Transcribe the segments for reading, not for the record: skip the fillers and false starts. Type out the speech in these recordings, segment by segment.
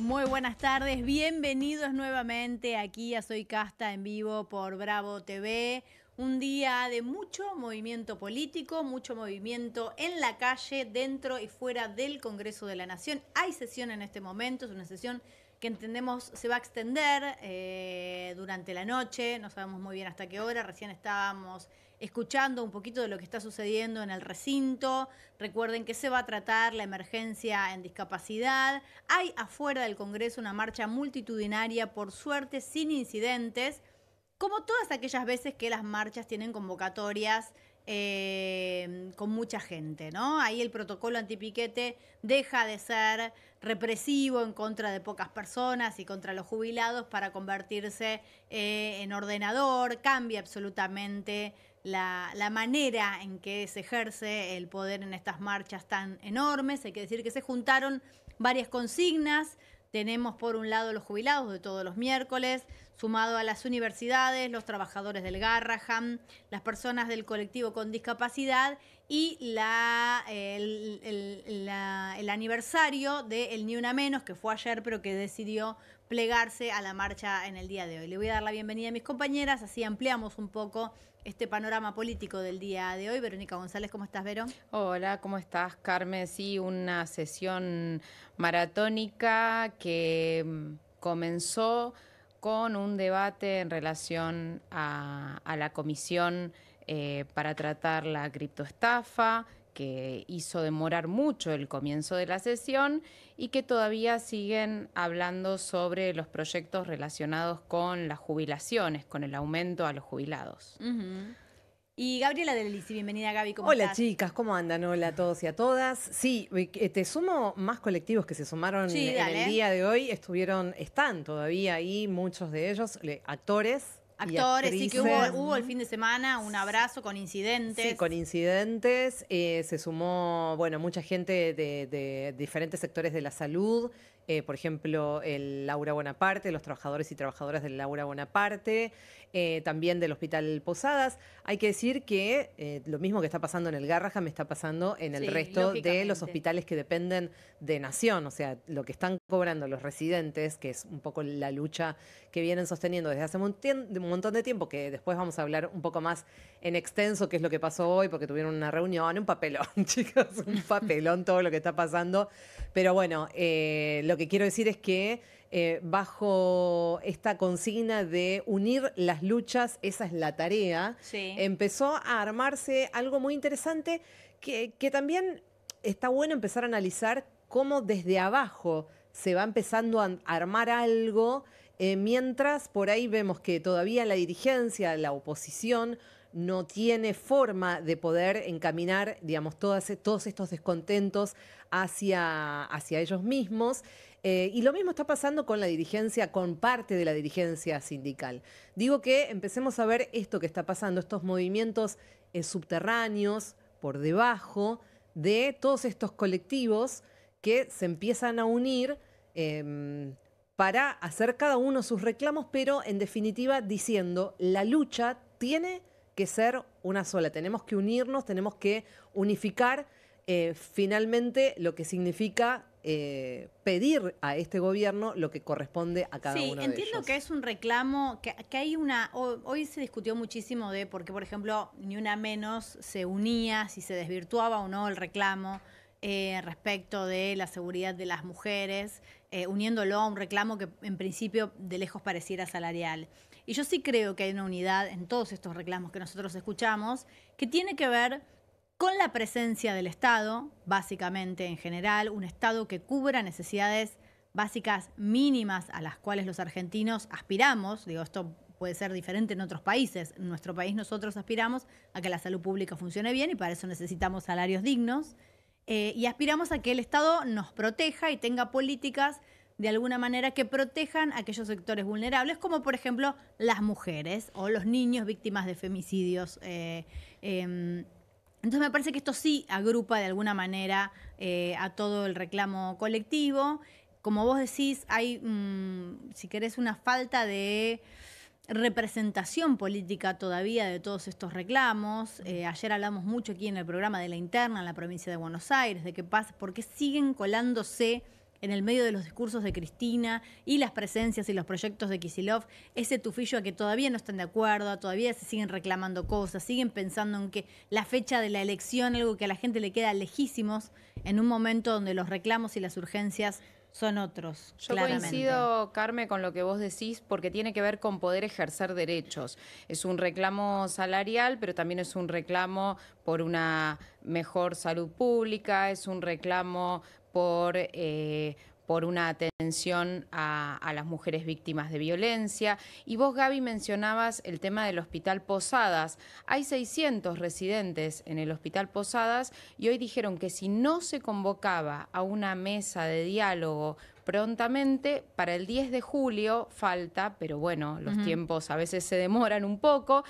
Muy buenas tardes, bienvenidos nuevamente aquí a Soy Casta en vivo por Bravo TV. Un día de mucho movimiento político, mucho movimiento en la calle, dentro y fuera del Congreso de la Nación. Hay sesión en este momento, es una sesión que entendemos se va a extender durante la noche, no sabemos muy bien hasta qué hora, recién estábamos escuchando un poquito de lo que está sucediendo en el recinto. Recuerden que se va a tratar la emergencia en discapacidad. Hay afuera del Congreso una marcha multitudinaria, por suerte sin incidentes, como todas aquellas veces que las marchas tienen convocatorias con mucha gente, ¿no? Ahí el protocolo antipiquete deja de ser represivo en contra de pocas personas y contra los jubilados para convertirse en ordenador, cambia absolutamente la manera en que se ejerce el poder en estas marchas tan enormes. Hay que decir que se juntaron varias consignas. Tenemos por un lado los jubilados de todos los miércoles, sumado a las universidades, los trabajadores del Garrahan, las personas del colectivo con discapacidad y el aniversario del Ni Una Menos, que fue ayer, pero que decidió plegarse a la marcha en el día de hoy. Le voy a dar la bienvenida a mis compañeras, así ampliamos un poco este panorama político del día de hoy. Verónica González, ¿cómo estás, Vero? Hola, ¿cómo estás, Carmen? Sí, una sesión maratónica que comenzó con un debate en relación a la comisión para tratar la criptoestafa, que hizo demorar mucho el comienzo de la sesión y que todavía siguen hablando sobre los proyectos relacionados con las jubilaciones, con el aumento a los jubilados. Y Gabriela Delisi, bienvenida, Gaby, ¿cómo Hola estás? chicas, ¿cómo andan? Hola a todos y a todas. Sí, te sumo más colectivos que se sumaron Sí, en dale. el día de hoy. Están todavía ahí muchos de ellos, actores y Actores, sí, que actrices. hubo el fin de semana un abrazo con incidentes. Sí, con incidentes. Se sumó, bueno, mucha gente de diferentes sectores de la salud. Por ejemplo, el Laura Bonaparte, los trabajadores y trabajadoras del Laura Bonaparte, también del Hospital Posadas. Hay que decir que lo mismo que está pasando en el Garrahan me está pasando en el Sí, resto de los lógicamente. hospitales que dependen de Nación. O sea, lo que están cobrando los residentes, que es un poco la lucha que vienen sosteniendo desde hace un montón de tiempo, que después vamos a hablar un poco más en extenso qué es lo que pasó hoy, porque tuvieron una reunión, un papelón, chicos, un papelón todo lo que está pasando. Pero bueno, lo que quiero decir es que bajo esta consigna de unir las luchas, esa es la tarea, Sí. empezó a armarse algo muy interesante que también está bueno empezar a analizar cómo desde abajo se va empezando a armar algo, mientras por ahí vemos que todavía la dirigencia, la oposición, no tiene forma de poder encaminar, digamos, todos estos descontentos hacia ellos mismos. Y lo mismo está pasando con la dirigencia, con parte de la dirigencia sindical. Digo que empecemos a ver esto que está pasando, estos movimientos subterráneos, por debajo de todos estos colectivos que se empiezan a unir para hacer cada uno sus reclamos, pero en definitiva diciendo, la lucha tiene que ser una sola, tenemos que unirnos, tenemos que unificar finalmente lo que significa pedir a este gobierno lo que corresponde a cada Sí, uno de entiendo ellos. que es un reclamo, que hay una... Hoy se discutió muchísimo de por qué, por ejemplo, Ni Una Menos se unía, si se desvirtuaba o no el reclamo respecto de la seguridad de las mujeres, uniéndolo a un reclamo que en principio de lejos pareciera salarial. Y yo sí creo que hay una unidad en todos estos reclamos que nosotros escuchamos, que tiene que ver con la presencia del Estado, básicamente en general, un Estado que cubra necesidades básicas mínimas a las cuales los argentinos aspiramos. Digo, esto puede ser diferente en otros países. En nuestro país nosotros aspiramos a que la salud pública funcione bien y para eso necesitamos salarios dignos. Y aspiramos a que el Estado nos proteja y tenga políticas de alguna manera que protejan a aquellos sectores vulnerables, como por ejemplo las mujeres o los niños víctimas de femicidios. Entonces me parece que esto sí agrupa de alguna manera a todo el reclamo colectivo. Como vos decís, hay, si querés, una falta de representación política todavía de todos estos reclamos. Ayer hablamos mucho aquí en el programa de la interna en la provincia de Buenos Aires, de qué pasa, por qué siguen colándose en el medio de los discursos de Cristina y las presencias y los proyectos de Kicillof, ese tufillo a que todavía no están de acuerdo, todavía se siguen reclamando cosas, siguen pensando en que la fecha de la elección, algo que a la gente le queda lejísimos, en un momento donde los reclamos y las urgencias son otros. Yo claramente. coincido, Carmen, con lo que vos decís, porque tiene que ver con poder ejercer derechos. Es un reclamo salarial, pero también es un reclamo por una mejor salud pública, es un reclamo por una atención a las mujeres víctimas de violencia. Y vos, Gaby, mencionabas el tema del Hospital Posadas. Hay 600 residentes en el Hospital Posadas y hoy dijeron que si no se convocaba a una mesa de diálogo prontamente, para el 10 de julio falta, pero bueno, los tiempos a veces se demoran un poco,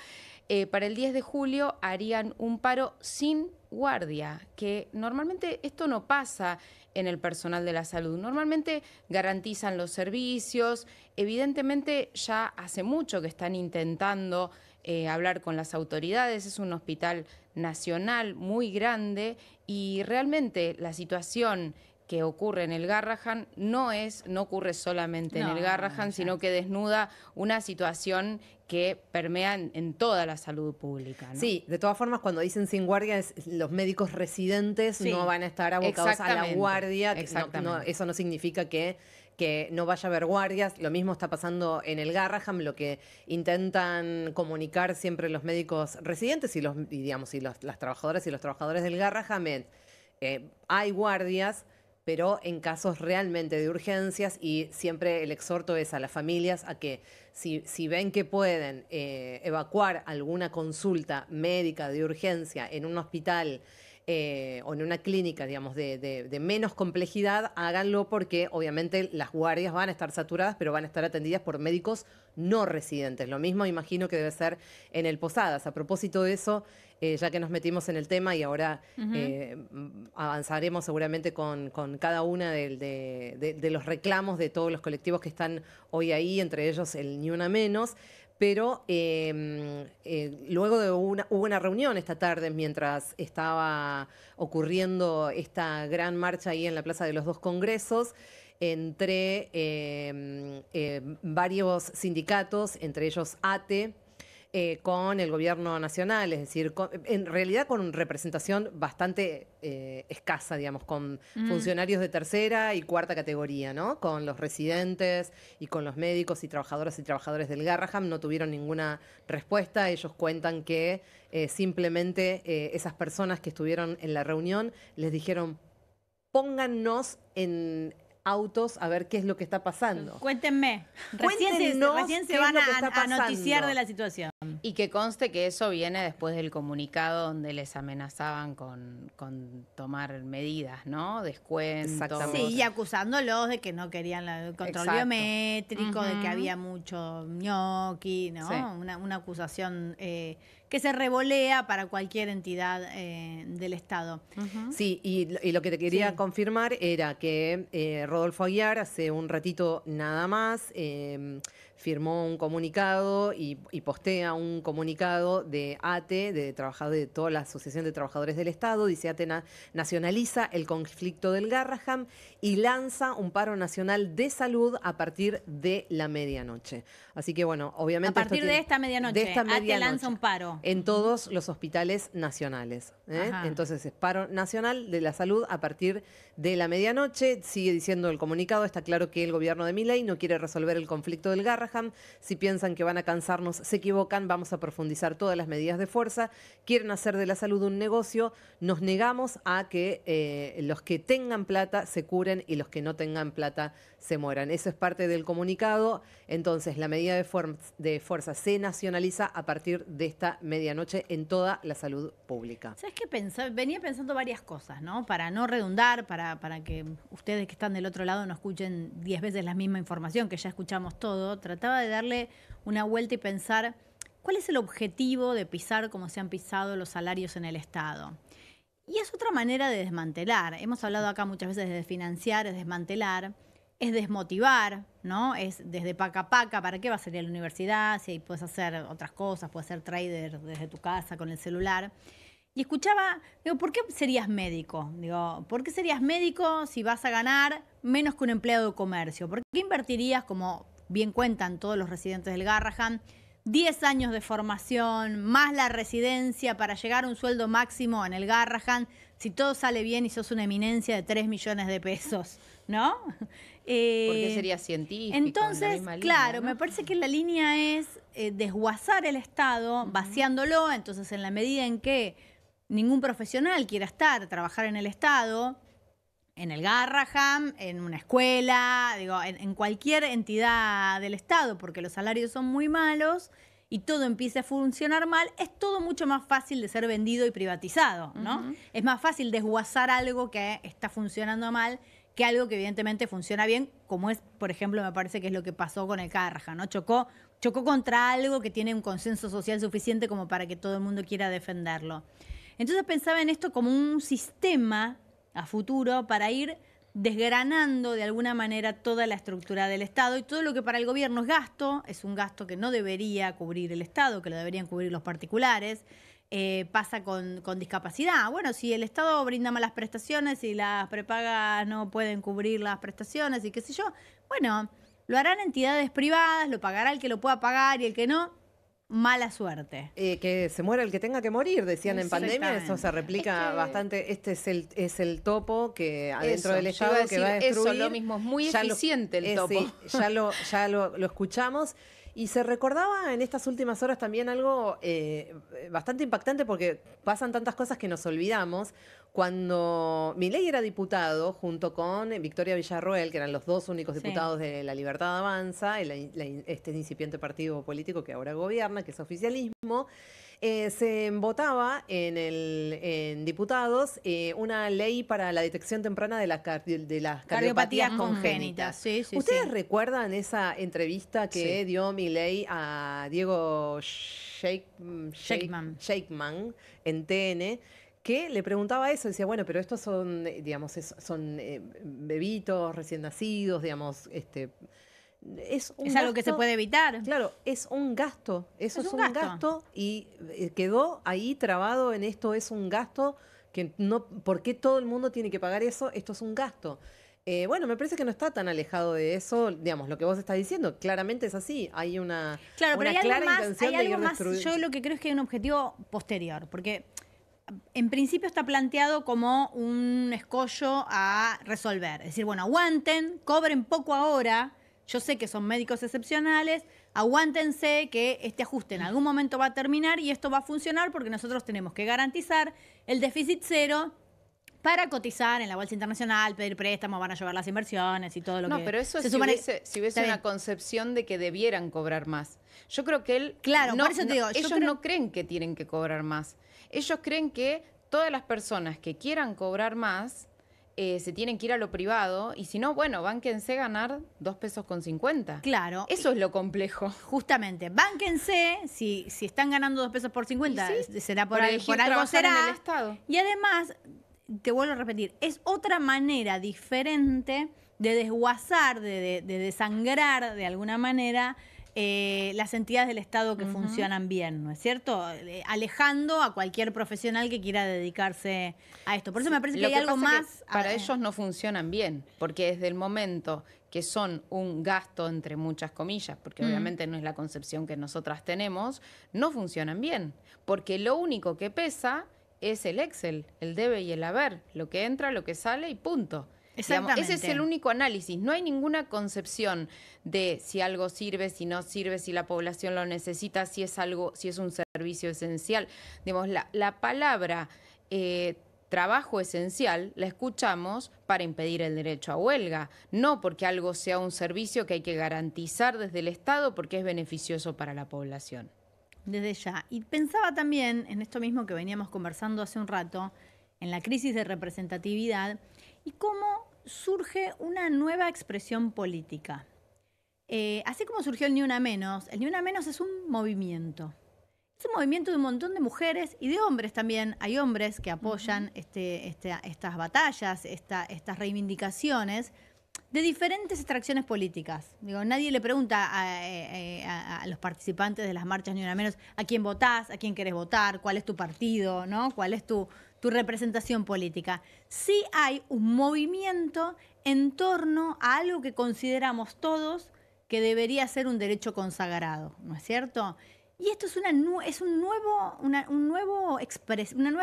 para el 10 de julio harían un paro sin guardia, que normalmente esto no pasa en el personal de la salud. Normalmente garantizan los servicios, evidentemente ya hace mucho que están intentando hablar con las autoridades, es un hospital nacional muy grande y realmente la situación que ocurre en el Garrahan no ocurre solamente en el Garrahan, sino que desnuda una situación que permea en toda la salud pública, ¿no? Sí, de todas formas, cuando dicen sin guardia, los médicos residentes no van a estar abocados a la guardia. Exactamente. Eso no significa que no vaya a haber guardias. Lo mismo está pasando en el Garrahan, lo que intentan comunicar siempre los médicos residentes y las trabajadoras y los trabajadores del Garrahan es, hay guardias, pero en casos realmente de urgencias, y siempre el exhorto es a las familias a que si ven que pueden evacuar alguna consulta médica de urgencia en un hospital o en una clínica, digamos, de menos complejidad, háganlo, porque obviamente las guardias van a estar saturadas, pero van a estar atendidas por médicos no residentes. Lo mismo imagino que debe ser en el Posadas. A propósito de eso, ya que nos metimos en el tema y ahora avanzaremos seguramente con cada una de los reclamos de todos los colectivos que están hoy ahí, entre ellos el Ni Una Menos. Pero luego hubo una reunión esta tarde mientras estaba ocurriendo esta gran marcha ahí en la Plaza de los Dos Congresos, entre varios sindicatos, entre ellos ATE, con el gobierno nacional, es decir, en realidad con representación bastante escasa, digamos, con funcionarios de tercera y cuarta categoría, ¿no? Con los residentes y con los médicos y trabajadoras y trabajadores del Garrahan no tuvieron ninguna respuesta. Ellos cuentan que simplemente esas personas que estuvieron en la reunión les dijeron: póngannos en autos a ver qué es lo que está pasando. Cuéntenme. Cuéntenos Recién qué se es van lo que está a noticiar pasando. de la situación. Y que conste que eso viene después del comunicado donde les amenazaban con tomar medidas, ¿no? Descuentos. Exactamente. Sí, y acusándolos de que no querían el control Exacto. biométrico, de que había mucho ñoqui, ¿no? Sí. Una acusación que se revolea para cualquier entidad del Estado. Sí, y lo que te quería Sí. confirmar era que Rodolfo Aguiar hace un ratito nada más firmó un comunicado y postea un comunicado de ATE, de toda la Asociación de Trabajadores del Estado. Dice: ATE nacionaliza el conflicto del Garrahan y lanza un paro nacional de salud a partir de la medianoche. Así que bueno, obviamente A partir de esta medianoche, ATE lanza un paro. en todos los hospitales nacionales. Ajá. Entonces es paro nacional de la salud a partir de la medianoche. Sigue diciendo el comunicado: está claro que el gobierno de Milei no quiere resolver el conflicto del Garrahan. Si piensan que van a cansarnos, se equivocan. Vamos a profundizar todas las medidas de fuerza. Quieren hacer de la salud un negocio. Nos negamos a que los que tengan plata se curen y los que no tengan plata se mueran. Eso es parte del comunicado. Entonces, la medida de fuerza se nacionaliza a partir de esta medianoche en toda la salud pública. ¿Sabes qué venía pensando varias cosas, ¿no? Para no redundar, para que ustedes que están del otro lado no escuchen 10 veces la misma información, que ya escuchamos todo. Trataba de darle una vuelta y pensar cuál es el objetivo de pisar como se han pisado los salarios en el Estado. Y es otra manera de desmantelar. Hemos hablado acá muchas veces de desfinanciar, es desmantelar, es desmotivar, ¿no? Es desde paca a paca. ¿Para qué va a salir a la universidad? Si ahí puedes hacer otras cosas, puedes ser trader desde tu casa con el celular. Y escuchaba, digo, ¿por qué serías médico? Digo, ¿por qué serías médico si vas a ganar menos que un empleado de comercio. ¿Por qué invertirías, como bien cuentan todos los residentes del Garrahan, 10 años de formación, más la residencia para llegar a un sueldo máximo en el Garrahan, si todo sale bien y sos una eminencia de 3 millones de pesos, ¿no? Porque sería científico. Entonces, en la misma claro, línea, ¿no? me parece que la línea es desguazar el Estado, vaciándolo. Entonces, en la medida en que ningún profesional quiera trabajar en el Estado, en el Garrahan, en una escuela, digo, en cualquier entidad del Estado, porque los salarios son muy malos y todo empieza a funcionar mal, es todo mucho más fácil de ser vendido y privatizado, ¿no? Es más fácil desguazar algo que está funcionando mal que algo que evidentemente funciona bien, como es, por ejemplo, me parece que es lo que pasó con el Garrahan, ¿no? Chocó contra algo que tiene un consenso social suficiente como para que todo el mundo quiera defenderlo. Entonces pensaba en esto como un sistema a futuro para ir desgranando de alguna manera toda la estructura del Estado, y todo lo que para el gobierno es un gasto que no debería cubrir el Estado, que lo deberían cubrir los particulares. Pasa con discapacidad. Bueno, si el Estado brinda malas prestaciones y las prepagas no pueden cubrir las prestaciones y qué sé yo, bueno, lo harán entidades privadas, lo pagará el que lo pueda pagar y el que no, mala suerte. Que se muera el que tenga que morir, decían en pandemia. Eso se replica Es que- bastante. Este es el topo que adentro Eso, del yo Estado iba a que va a decir eso, destruir. lo mismo, es muy Ya eficiente el topo. Sí, ya lo escuchamos. Y se recordaba en estas últimas horas también algo bastante impactante, porque pasan tantas cosas que nos olvidamos. Cuando Milei era diputado, junto con Victoria Villarroel, que eran los dos únicos diputados de La Libertad Avanza, este incipiente partido político que ahora gobierna, que es oficialismo, se votaba en diputados una ley para la detección temprana de las cardiopatías congénitas. Sí, sí, ¿Ustedes sí. recuerdan esa entrevista que dio Milei a Diego Scheikman en TN? Que le preguntaba eso, decía, bueno, pero estos son, digamos, son bebitos recién nacidos, digamos, es algo que se puede evitar. Claro, es un gasto, eso Es es un un gasto. gasto y quedó ahí trabado en esto, es un gasto que no, ¿por qué todo el mundo tiene que pagar eso? Esto es un gasto. Bueno, me parece que no está tan alejado de eso, digamos, lo que vos estás diciendo, claramente es así, hay una, Claro, pero una hay clara algo más, intención hay de algo ir más. destruyendo. Yo lo que creo es que hay un objetivo posterior, porque en principio está planteado como un escollo a resolver. Es decir, bueno, aguanten, cobren poco ahora. Yo sé que son médicos excepcionales, aguántense que este ajuste en algún momento va a terminar y esto va a funcionar porque nosotros tenemos que garantizar el déficit cero para cotizar en la bolsa internacional, pedir préstamos, van a llevar las inversiones y todo lo que... No, pero eso se si supone- hubiese Está una bien. concepción de que debieran cobrar más. Yo creo que él... Claro, no, por eso te digo, yo ellos creo- no creen que tienen que cobrar más. Ellos creen que todas las personas que quieran cobrar más se tienen que ir a lo privado y si no, bueno, bánquense ganar 2,50 pesos. Claro. Eso es lo complejo. Justamente, bánquense, si están ganando 2 pesos por 50, Y sí, será por elegir algo trabajar será. en el Estado. Y además, te vuelvo a repetir, es otra manera diferente de desguazar, de desangrar de alguna manera las entidades del Estado que funcionan bien, ¿no es cierto? Alejando a cualquier profesional que quiera dedicarse a esto. Por eso me parece que Lo hay algo pasa es más... que para ellos no funcionan bien, porque desde el momento que son un gasto, entre muchas comillas, porque obviamente no es la concepción que nosotras tenemos, no funcionan bien, porque lo único que pesa es el Excel, el debe y el haber, lo que entra, lo que sale y punto. Digamos, ese es el único análisis. No hay ninguna concepción de si algo sirve, si no sirve, si la población lo necesita, si es algo, si es un servicio esencial. Digamos, la palabra trabajo esencial la escuchamos para impedir el derecho a huelga, no porque algo sea un servicio que hay que garantizar desde el Estado porque es beneficioso para la población. Desde ya. Y pensaba también en esto mismo que veníamos conversando hace un rato, en la crisis de representatividad y cómo surge una nueva expresión política. Así como surgió el Ni Una Menos, el Ni Una Menos es un movimiento. Es un movimiento de un montón de mujeres y de hombres también. Hay hombres que apoyan estas batallas, estas reivindicaciones, de diferentes extracciones políticas. Digo, nadie le pregunta a los participantes de las marchas, ni una menos, a quién votás, a quién querés votar, cuál es tu partido, ¿no? Cuál es tu representación política. Sí hay un movimiento en torno a algo que consideramos todos que debería ser un derecho consagrado, ¿no es cierto? Y esto es una nueva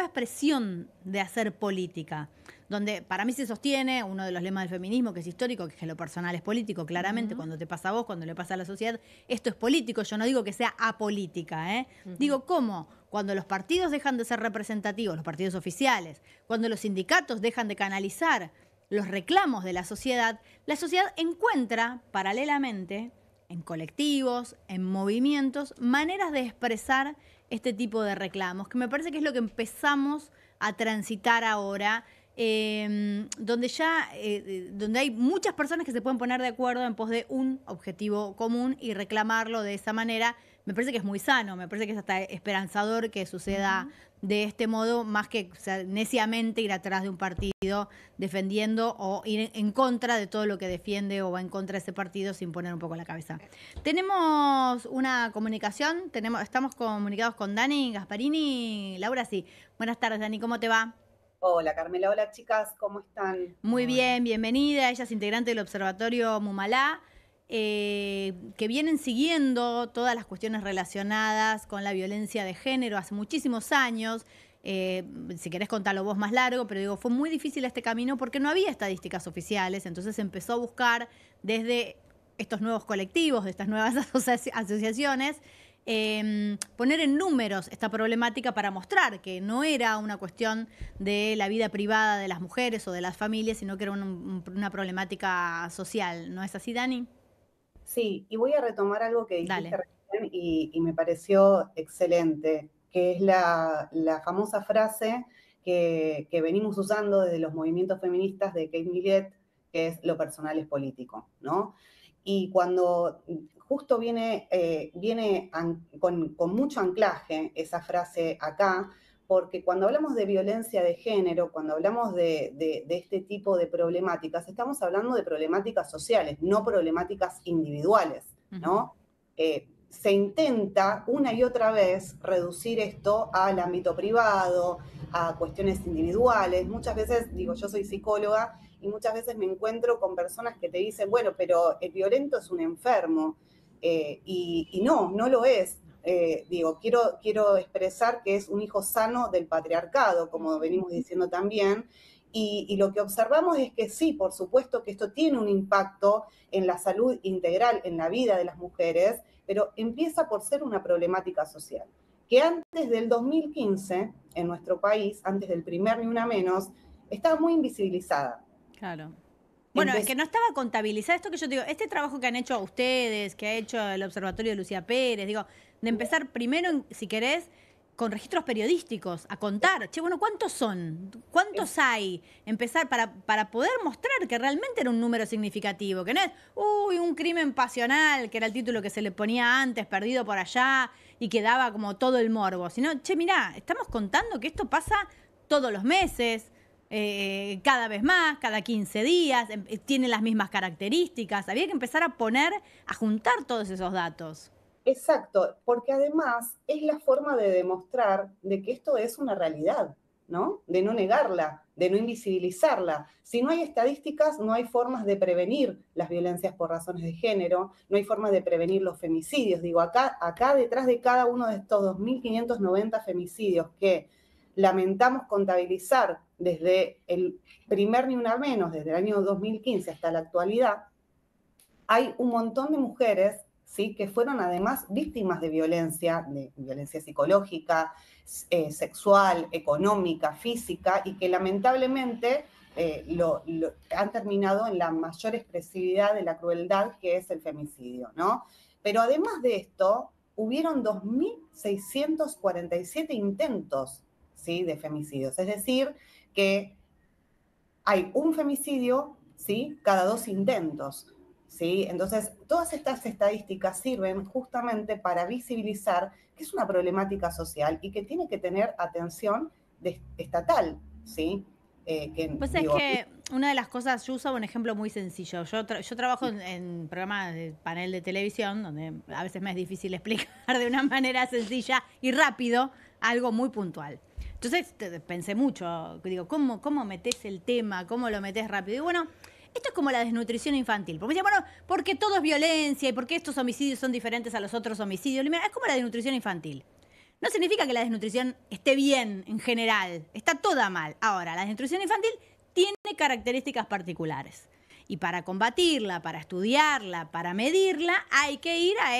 expresión de hacer política, donde para mí se sostiene uno de los lemas del feminismo, que es histórico, que es que lo personal es político, claramente, cuando te pasa a vos, cuando le pasa a la sociedad, esto es político. Yo no digo que sea apolítica, ¿eh? Digo, ¿cómo? Cuando los partidos dejan de ser representativos, los partidos oficiales, cuando los sindicatos dejan de canalizar los reclamos de la sociedad encuentra paralelamente en colectivos, en movimientos, maneras de expresar este tipo de reclamos, que me parece que es lo que empezamos a transitar ahora, donde hay muchas personas que se pueden poner de acuerdo en pos de un objetivo común y reclamarlo de esa manera. Me parece que es muy sano, me parece que es hasta esperanzador que suceda de este modo, más que neciamente ir atrás de un partido defendiendo o ir en contra de todo lo que defiende o va en contra de ese partido sin poner un poco la cabeza. Tenemos una comunicación, estamos comunicados con Dani Gasparini. Laura, sí. Buenas tardes, Dani, ¿cómo te va? Hola Carmela, hola chicas, ¿cómo están? Muy bien, bienvenida. Ella es integrante del Observatorio Mumalá, que vienen siguiendo todas las cuestiones relacionadas con la violencia de género hace muchísimos años. Si querés contarlo vos más largo, pero digo, fue muy difícil este camino porque no había estadísticas oficiales, entonces empezó a buscar desde estos nuevos colectivos, de estas nuevas asociaciones, poner en números esta problemática para mostrar que no era una cuestión de la vida privada de las mujeres o de las familias, sino que era una problemática social. ¿No es así, Dani? Sí, y voy a retomar algo que dijiste Dale. recién y me pareció excelente, que es la famosa frase que venimos usando desde los movimientos feministas de Kate Millett, que es lo personal es político, ¿no? Y cuando justo viene con mucho anclaje esa frase acá, porque cuando hablamos de violencia de género, cuando hablamos de este tipo de problemáticas, estamos hablando de problemáticas sociales, no problemáticas individuales, ¿no? Se intenta una y otra vez reducir esto al ámbito privado, a cuestiones individuales. Muchas veces, digo, yo soy psicóloga y muchas veces me encuentro con personas que te dicen, bueno, pero el violento es un enfermo, y no lo es. Digo, quiero expresar que es un hijo sano del patriarcado, como venimos diciendo también, y lo que observamos es que sí, por supuesto que esto tiene un impacto en la salud integral, en la vida de las mujeres, pero empieza por ser una problemática social, que antes del 2015, en nuestro país, antes del primer Ni Una Menos, estaba muy invisibilizada. Claro. Bueno, es que no estaba contabilizado esto que yo digo, este trabajo que han hecho ustedes, que ha hecho el Observatorio de Lucía Pérez, digo, de empezar primero, si querés, con registros periodísticos, a contar, che, bueno, ¿cuántos son? ¿Cuántos hay? Empezar para poder mostrar que realmente era un número significativo, que no es, un crimen pasional, que era el título que se le ponía antes, perdido por allá, y que daba como todo el morbo, sino, che, mirá, estamos contando que esto pasa todos los meses, cada vez más, cada 15 días, tiene las mismas características. Había que empezar a juntar todos esos datos. Exacto, porque además es la forma de demostrar de que esto es una realidad, ¿no? De no negarla, de no invisibilizarla. Si no hay estadísticas, no hay formas de prevenir las violencias por razones de género, no hay formas de prevenir los femicidios. Digo, acá detrás de cada uno de estos 2.590 femicidios que lamentamos contabilizar desde el primer Ni Una Menos, desde el año 2015 hasta la actualidad, hay un montón de mujeres, ¿sí?, que fueron además víctimas de violencia psicológica, sexual, económica, física, y que lamentablemente han terminado en la mayor expresividad de la crueldad, que es el femicidio, ¿no? Pero además de esto, hubieron 2.647 intentos, ¿sí?, de femicidios. Es decir, que hay un femicidio, ¿sí?, cada 2 intentos, ¿sí? Entonces, todas estas estadísticas sirven justamente para visibilizar que es una problemática social y que tiene que tener atención estatal, ¿sí? Pues es que una de las cosas, yo uso un ejemplo muy sencillo. Yo trabajo en programas de panel de televisión, donde a veces me es difícil explicar de una manera sencilla y rápido algo muy puntual. Entonces pensé mucho, digo, ¿cómo metés el tema? ¿Cómo lo metés rápido? Y bueno, esto es como la desnutrición infantil. Porque me decía, bueno, porque todo es violencia y porque estos homicidios son diferentes a los otros homicidios. Es como la desnutrición infantil. No significa que la desnutrición esté bien en general, está toda mal. Ahora, la desnutrición infantil tiene características particulares. Y para combatirla, para estudiarla, para medirla, hay que ir a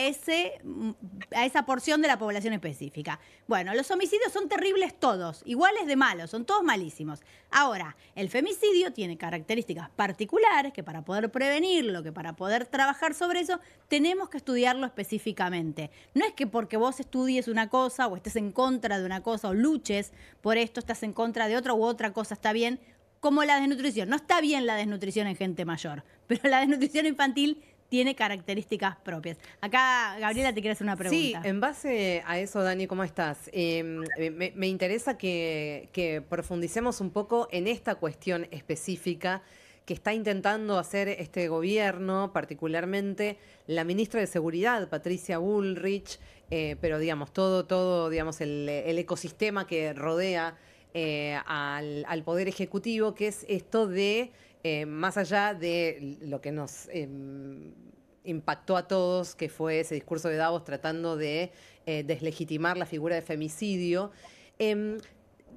esa porción de la población específica. Bueno, los homicidios son terribles todos, iguales de malos, son todos malísimos. Ahora, el femicidio tiene características particulares que para poder prevenirlo, que para poder trabajar sobre eso, tenemos que estudiarlo específicamente. No es que porque vos estudies una cosa o estés en contra de una cosa o luches por esto, estás en contra de otra u otra cosa está bien. Como la desnutrición. No está bien la desnutrición en gente mayor, pero la desnutrición infantil tiene características propias. Acá, Gabriela, te quiere hacer una pregunta. Sí, en base a eso, Dani, ¿cómo estás? Me interesa que profundicemos un poco en esta cuestión específica que está intentando hacer este gobierno, particularmente la ministra de Seguridad, Patricia Bullrich, pero digamos, todo digamos, el ecosistema que rodea al Poder Ejecutivo, que es esto de, más allá de lo que nos impactó a todos, que fue ese discurso de Davos tratando de deslegitimar la figura de femicidio,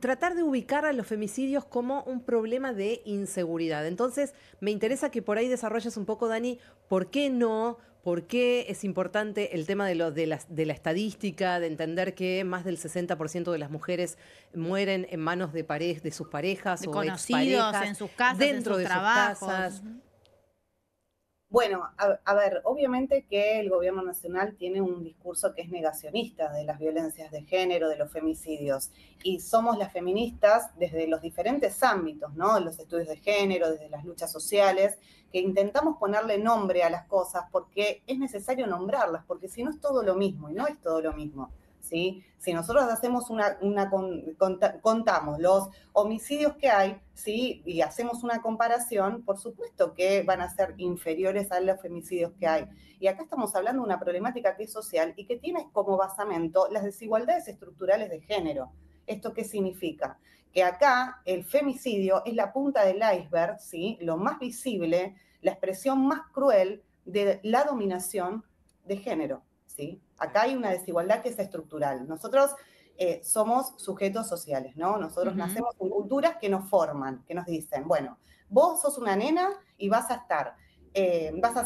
tratar de ubicar a los femicidios como un problema de inseguridad. Entonces, me interesa que por ahí desarrolles un poco, Dani, ¿por qué no? ¿Por qué es importante el tema de la estadística, de entender que más del 60% de las mujeres mueren en manos de sus parejas de o conocidos, exparejas, en sus casas, dentro en sus de trabajos? sus casas? Bueno, a ver, obviamente que el gobierno nacional tiene un discurso que es negacionista de las violencias de género, de los femicidios, y somos las feministas desde los diferentes ámbitos, ¿no? Los estudios de género, desde las luchas sociales, que intentamos ponerle nombre a las cosas porque es necesario nombrarlas, porque si no es todo lo mismo, y no es todo lo mismo. ¿Sí? Si nosotros hacemos contamos los homicidios que hay, ¿sí? Y hacemos una comparación, por supuesto que van a ser inferiores a los femicidios que hay. Y acá estamos hablando de una problemática que es social y que tiene como basamento las desigualdades estructurales de género. ¿Esto qué significa? Que acá el femicidio es la punta del iceberg, ¿sí? Lo más visible, la expresión más cruel de la dominación de género. ¿Sí? Acá hay una desigualdad que es estructural. Nosotros somos sujetos sociales, ¿no? Nosotros nacemos en culturas que nos forman, que nos dicen, bueno, vos sos una nena y vas a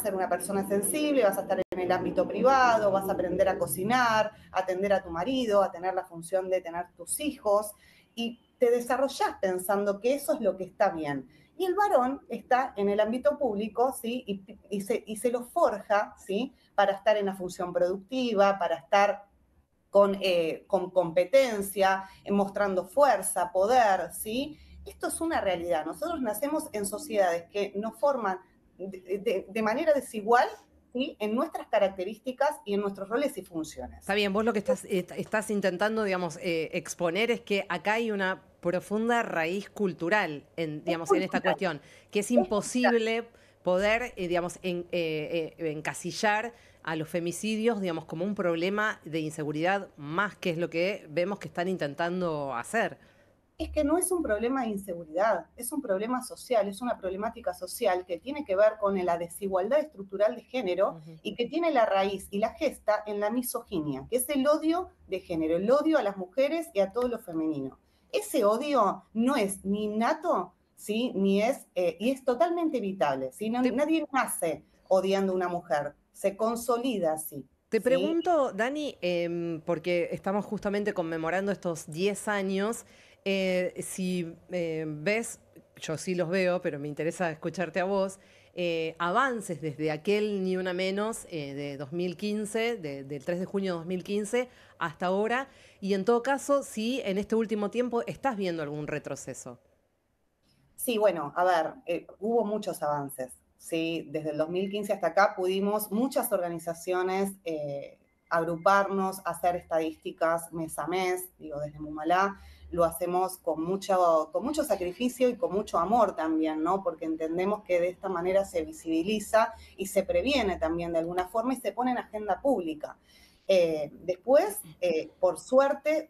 ser una persona sensible, vas a estar en el ámbito privado, vas a aprender a cocinar, a atender a tu marido, a tener la función de tener tus hijos, y te desarrollás pensando que eso es lo que está bien. Y el varón está en el ámbito público, ¿sí? Y se lo forja, ¿sí? Para estar en la función productiva, para estar con competencia, mostrando fuerza, poder, ¿sí? Esto es una realidad. Nosotros nacemos en sociedades que nos forman de manera desigual, ¿sí? En nuestras características y en nuestros roles y funciones. Está bien, vos lo que estás intentando, digamos, exponer es que acá hay una profunda raíz cultural, digamos, en esta cuestión, que es imposible poder, digamos, encasillar a los femicidios, digamos, como un problema de inseguridad más que es lo que vemos que están intentando hacer. Es que no es un problema de inseguridad, es un problema social, es una problemática social que tiene que ver con la desigualdad estructural de género y que tiene la raíz y la gesta en la misoginia, que es el odio de género, el odio a las mujeres y a todo lo femenino. Ese odio no es ni innato, ¿sí? Ni es, y es totalmente evitable, ¿sí? Nadie nace odiando a una mujer, se consolida así. Te pregunto, Dani, porque estamos justamente conmemorando estos 10 años, si ves, yo sí los veo, pero me interesa escucharte a vos, avances desde aquel Ni Una Menos de 2015, del 3 de junio de 2015 hasta ahora, y en todo caso, si en este último tiempo estás viendo algún retroceso. Sí, bueno, a ver, hubo muchos avances. ¿Sí? Desde el 2015 hasta acá muchas organizaciones agruparnos, hacer estadísticas mes a mes, digo, desde Mumalá, lo hacemos con mucho sacrificio y con mucho amor también, ¿no? Porque entendemos que de esta manera se visibiliza y se previene también de alguna forma y se pone en agenda pública. Después, por suerte,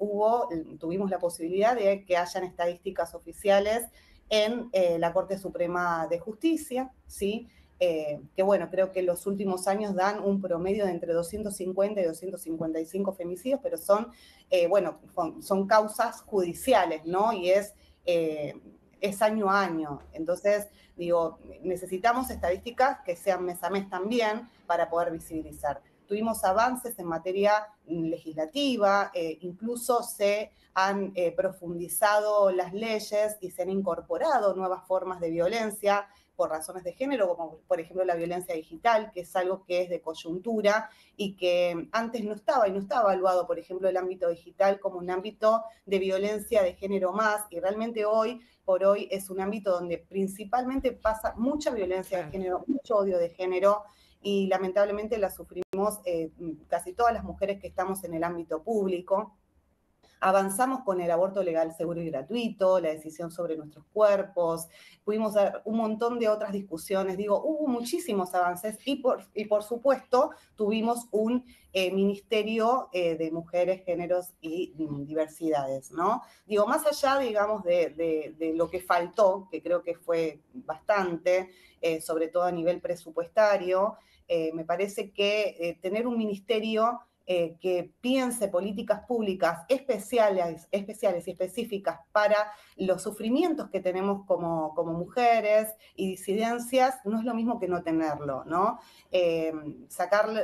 tuvimos la posibilidad de que hayan estadísticas oficiales en la Corte Suprema de Justicia, ¿sí? Que bueno, creo que los últimos años dan un promedio de entre 250 y 255 femicidios, pero son causas judiciales, ¿no? Y es año a año. Entonces, digo, necesitamos estadísticas que sean mes a mes también para poder visibilizar. Tuvimos avances en materia legislativa, incluso se han profundizado las leyes y se han incorporado nuevas formas de violencia por razones de género, como por ejemplo la violencia digital, que es algo que es de coyuntura y que antes no estaba evaluado, por ejemplo, el ámbito digital como un ámbito de violencia de género más, y realmente hoy por hoy es un ámbito donde principalmente pasa mucha violencia de género, mucho odio de género, y lamentablemente la sufrimos casi todas las mujeres que estamos en el ámbito público. Avanzamos con el aborto legal, seguro y gratuito, la decisión sobre nuestros cuerpos, pudimos dar un montón de otras discusiones, digo, hubo muchísimos avances y por supuesto tuvimos un ministerio de mujeres, géneros y diversidades, ¿no? Digo, más allá, digamos, de lo que faltó, que creo que fue bastante, sobre todo a nivel presupuestario, me parece que tener un ministerio que piense políticas públicas especiales y específicas para los sufrimientos que tenemos como mujeres y disidencias, no es lo mismo que no tenerlo, ¿no? Sacarlo,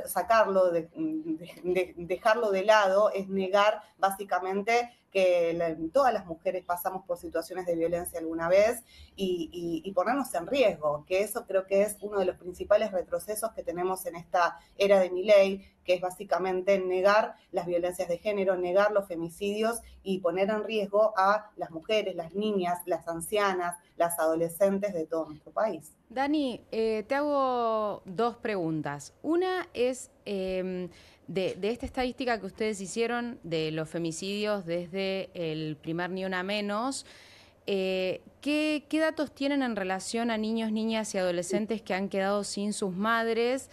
dejarlo de lado es negar básicamente que todas las mujeres pasamos por situaciones de violencia alguna vez y ponernos en riesgo, que eso creo que es uno de los principales retrocesos que tenemos en esta era de Milei, que es básicamente negar las violencias de género, negar los femicidios y poner en riesgo a las mujeres, las niñas, las ancianas, las adolescentes de todo nuestro país. Dani, te hago dos preguntas. Una es de esta estadística que ustedes hicieron de los femicidios desde el primer Ni Una Menos. ¿Qué datos tienen en relación a niños, niñas y adolescentes que han quedado sin sus madres?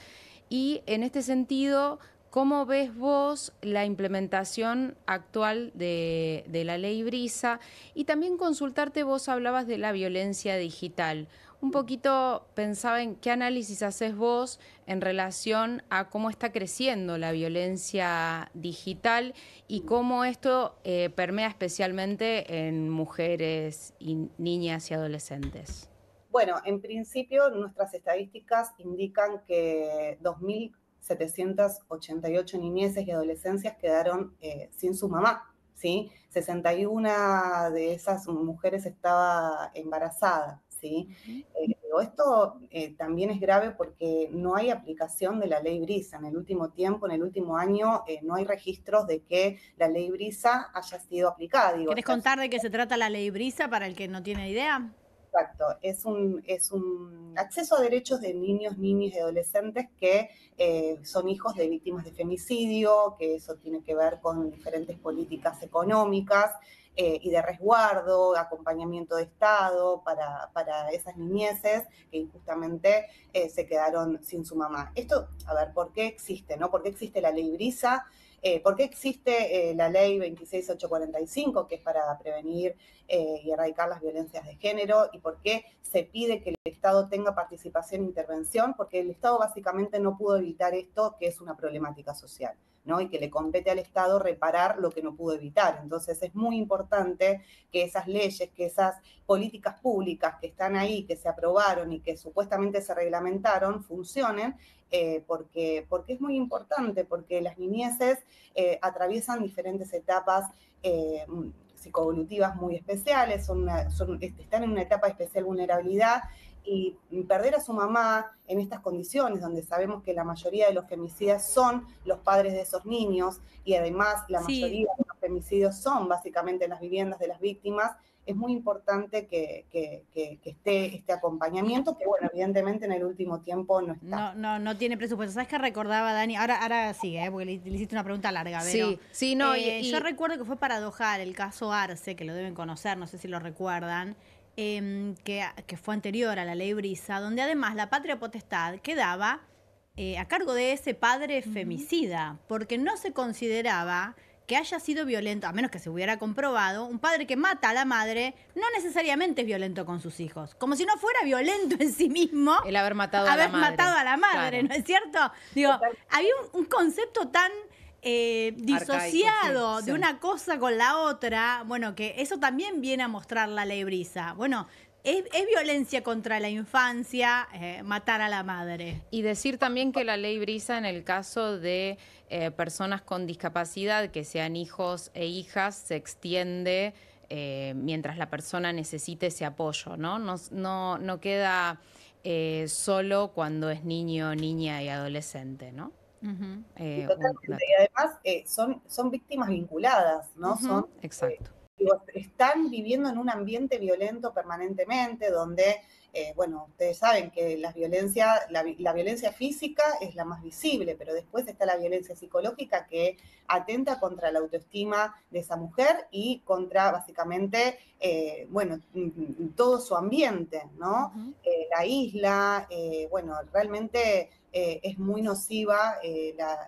Y en este sentido, ¿cómo ves vos la implementación actual de la ley Brisa? Y también consultarte, vos hablabas de la violencia digital. Un poquito pensaba en qué análisis haces vos en relación a cómo está creciendo la violencia digital y cómo esto permea especialmente en mujeres y niñas y adolescentes. Bueno, en principio nuestras estadísticas indican que 2.788 niñeces y adolescencias quedaron sin su mamá, ¿sí? 61 de esas mujeres estaba embarazada, ¿sí? Esto también es grave porque no hay aplicación de la ley Brisa. En el último tiempo, en el último año, no hay registros de que la ley Brisa haya sido aplicada. ¿Querés contar de qué se trata la ley Brisa para el que no tiene idea? Exacto, es un acceso a derechos de niños, niñas y adolescentes que son hijos de víctimas de femicidio, que eso tiene que ver con diferentes políticas económicas y de resguardo, acompañamiento de Estado para esas niñeces que injustamente se quedaron sin su mamá. Esto, a ver, ¿por qué existe, no? ¿Por qué existe la ley Brisa? ¿Por qué existe la ley 26845, que es para prevenir y erradicar las violencias de género? ¿Y por qué se pide que el Estado tenga participación e intervención? Porque el Estado básicamente no pudo evitar esto, que es una problemática social, ¿no? Y que le compete al Estado reparar lo que no pudo evitar. Entonces es muy importante que esas leyes, que esas políticas públicas que están ahí, que se aprobaron y que supuestamente se reglamentaron, funcionen, porque es muy importante, porque las niñeces atraviesan diferentes etapas psicoevolutivas muy especiales, están en una etapa de especial vulnerabilidad, y perder a su mamá en estas condiciones, donde sabemos que la mayoría de los femicidas son los padres de esos niños, y además la mayoría de los femicidios son básicamente en las viviendas de las víctimas, es muy importante que esté este acompañamiento, que bueno, evidentemente en el último tiempo no está. No tiene presupuesto. ¿Sabes qué recordaba, Dani? Ahora sigue, porque le hiciste una pregunta larga, pero Sí, no, yo recuerdo que fue paradojal el caso Arce, que lo deben conocer, no sé si lo recuerdan, que fue anterior a la ley Brisa, donde además la patria potestad quedaba a cargo de ese padre femicida, porque no se consideraba que haya sido violento, a menos que se hubiera comprobado, un padre que mata a la madre no necesariamente es violento con sus hijos. Como si no fuera violento en sí mismo el haber matado a la madre. Claro. ¿No es cierto? Digo, había un concepto tan disociado arcaico, sí, de una cosa con la otra, bueno, que eso también viene a mostrar la ley Brisa. Bueno, es violencia contra la infancia matar a la madre. Y decir también que la ley Brisa, en el caso de personas con discapacidad, que sean hijos e hijas, se extiende mientras la persona necesite ese apoyo, ¿no? No queda solo cuando es niño, niña y adolescente, ¿no? Totalmente. Y además son víctimas vinculadas, ¿no? Exacto. Están viviendo en un ambiente violento permanentemente, donde, bueno, ustedes saben que la violencia física es la más visible, pero después está la violencia psicológica que atenta contra la autoestima de esa mujer y contra, básicamente, bueno, todo su ambiente, ¿no? La isla, bueno, realmente es muy nociva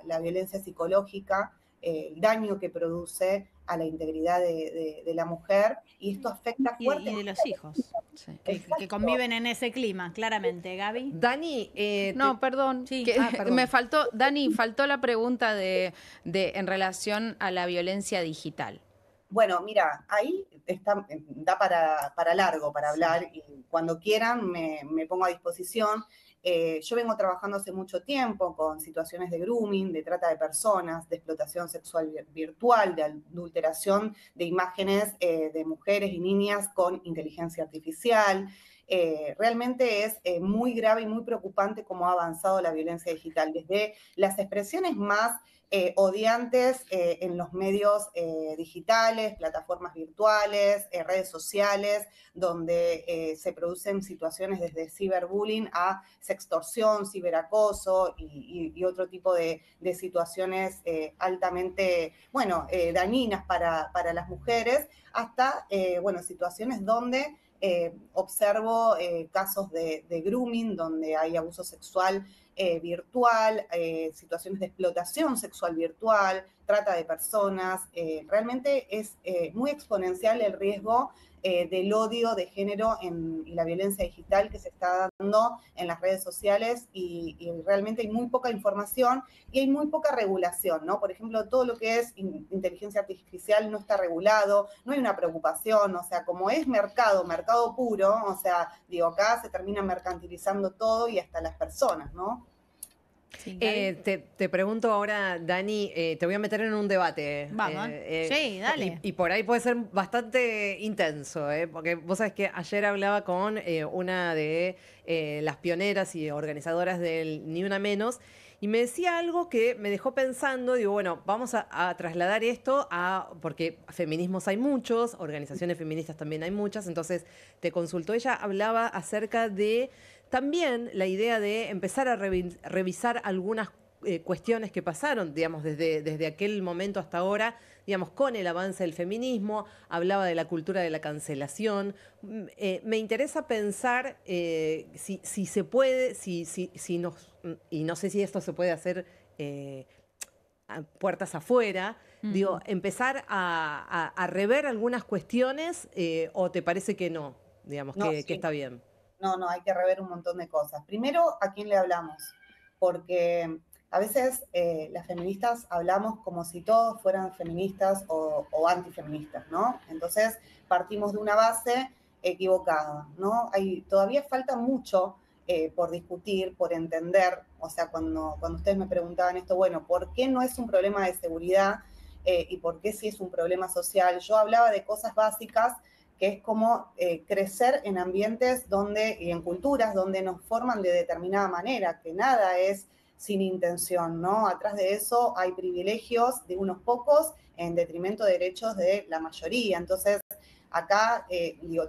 la violencia psicológica, el daño que produce a la integridad de la mujer, y esto afecta fuertemente. Y de los hijos, que conviven en ese clima, claramente. Gaby. Dani, perdón. Sí. Perdón. Me faltó, Dani, faltó la pregunta en relación a la violencia digital. Bueno, mira, ahí da para largo para hablar, y cuando quieran me pongo a disposición. Yo vengo trabajando hace mucho tiempo con situaciones de grooming, de trata de personas, de explotación sexual virtual, de adulteración de imágenes de mujeres y niñas con inteligencia artificial. Realmente es muy grave y muy preocupante cómo ha avanzado la violencia digital, desde las expresiones más odiantes en los medios digitales, plataformas virtuales, redes sociales, donde se producen situaciones desde ciberbullying a sextorsión, ciberacoso y otro tipo de situaciones altamente, bueno, dañinas para las mujeres, hasta, bueno, situaciones donde observo casos de grooming, donde hay abuso sexual virtual, situaciones de explotación sexual virtual, trata de personas. Realmente es muy exponencial el riesgo del odio de género y la violencia digital que se está dando en las redes sociales, y realmente hay muy poca información y hay muy poca regulación, ¿no? Por ejemplo, todo lo que es inteligencia artificial no está regulado, no hay una preocupación, o sea, como es mercado puro, o sea, digo, acá se termina mercantilizando todo y hasta las personas, ¿no? Sí, te pregunto ahora, Dani, te voy a meter en un debate. Vamos. Sí, dale. Y por ahí puede ser bastante intenso, porque vos sabés que ayer hablaba con una de las pioneras y organizadoras del Ni Una Menos, y me decía algo que me dejó pensando. Digo, bueno, vamos a trasladar esto porque feminismos hay muchos, organizaciones feministas también hay muchas, entonces te consultó. Ella hablaba acerca de también la idea de empezar a revisar algunas cuestiones que pasaron, digamos, desde aquel momento hasta ahora, digamos, con el avance del feminismo. Hablaba de la cultura de la cancelación. Me interesa pensar si se puede, y no sé si esto se puede hacer a puertas afuera, digo, empezar a rever algunas cuestiones, o te parece que no, digamos, No, que sí. está bien. No, hay que rever un montón de cosas. Primero, ¿a quién le hablamos? Porque a veces las feministas hablamos como si todos fueran feministas o antifeministas, ¿no? Entonces partimos de una base equivocada, ¿no? Todavía falta mucho por discutir, por entender. O sea, cuando ustedes me preguntaban esto, bueno, ¿por qué no es un problema de seguridad y por qué sí es un problema social? Yo hablaba de cosas básicas, que es como crecer en ambientes y en culturas donde nos forman de determinada manera, que nada es sin intención, ¿no? Atrás de eso hay privilegios de unos pocos en detrimento de derechos de la mayoría. Entonces, acá,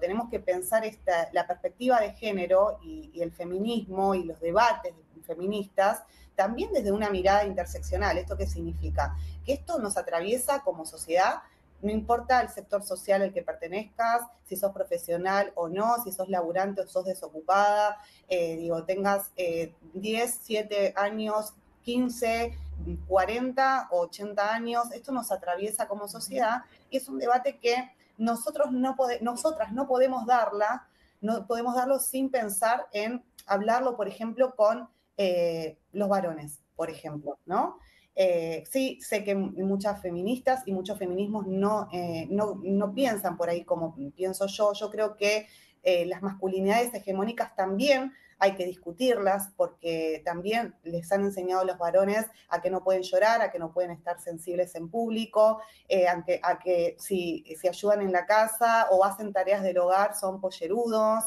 tenemos que pensar la perspectiva de género y el feminismo y los debates feministas también desde una mirada interseccional. ¿Esto qué significa? Que esto nos atraviesa como sociedad, no importa el sector social al que pertenezcas, si sos profesional o no, si sos laburante o sos desocupada, tengas 10, 7 años, 15, 40 o 80 años, esto nos atraviesa como sociedad y es un debate que nosotras no podemos darlo sin pensar en hablarlo, por ejemplo, con los varones, por ejemplo, ¿no? Sí, sé que muchas feministas y muchos feminismos no piensan por ahí como pienso yo. Yo creo que las masculinidades hegemónicas también hay que discutirlas porque también les han enseñado a los varones a que no pueden llorar, a que no pueden estar sensibles en público, a que si ayudan en la casa o hacen tareas del hogar son pollerudos,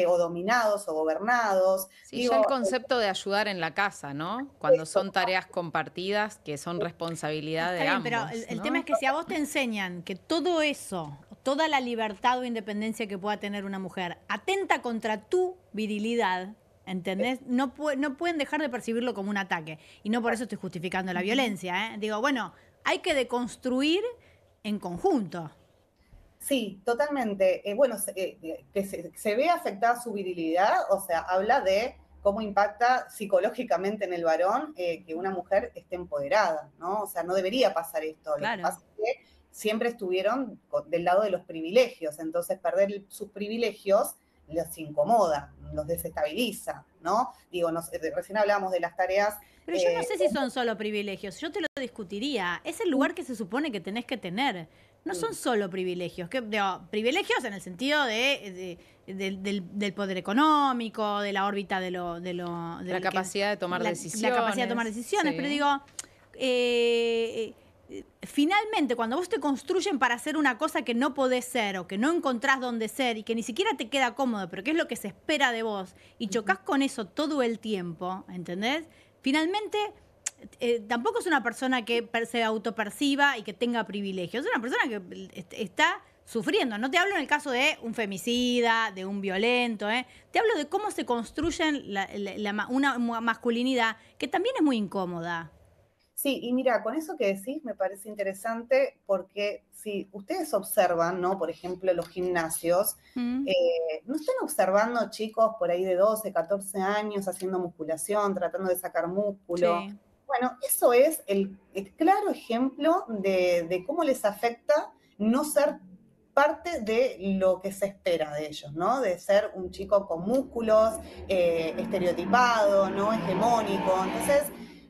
o dominados o gobernados. Sí, ya el concepto de ayudar en la casa, ¿no? Cuando son tareas compartidas que son responsabilidad de Está bien, ambos, pero el ¿no? tema es que si a vos te enseñan que todo eso, toda la libertad o independencia que pueda tener una mujer, atenta contra tu virilidad, ¿entendés? No pueden dejar de percibirlo como un ataque. Y no por eso estoy justificando la violencia, ¿eh? Digo, bueno, hay que deconstruir en conjunto. Sí, totalmente. Que se ve afectada su virilidad, o sea, habla de cómo impacta psicológicamente en el varón que una mujer esté empoderada, ¿no? O sea, no debería pasar esto. Claro. Lo que pasa es que siempre estuvieron del lado de los privilegios, entonces perder sus privilegios los incomoda, los desestabiliza, ¿no? Recién hablábamos de las tareas. Pero yo no sé si son solo privilegios, yo te lo discutiría. Es el lugar que se supone que tenés que tener. No son solo privilegios, privilegios en el sentido del poder económico, de la órbita la capacidad de tomar decisiones. La capacidad de tomar decisiones, Sí. pero digo, finalmente cuando vos te construyen para hacer una cosa que no podés ser o que no encontrás dónde ser y que ni siquiera te queda cómodo, pero que es lo que se espera de vos y chocás con eso todo el tiempo, ¿entendés? Finalmente, tampoco es una persona que se autoperciba y que tenga privilegios. Es una persona que está sufriendo. No te hablo en el caso de un femicida, de un violento. Te hablo de cómo se construyen una masculinidad que también es muy incómoda. Sí, y mira, con eso que decís me parece interesante porque si ustedes observan, ¿no? Por ejemplo, los gimnasios, no están observando chicos por ahí de 12, 14 años haciendo musculación, tratando de sacar músculo. Sí. Bueno, eso es el claro ejemplo de cómo les afecta no ser parte de lo que se espera de ellos, ¿no? De ser un chico con músculos, estereotipado, ¿no? Hegemónico. Entonces,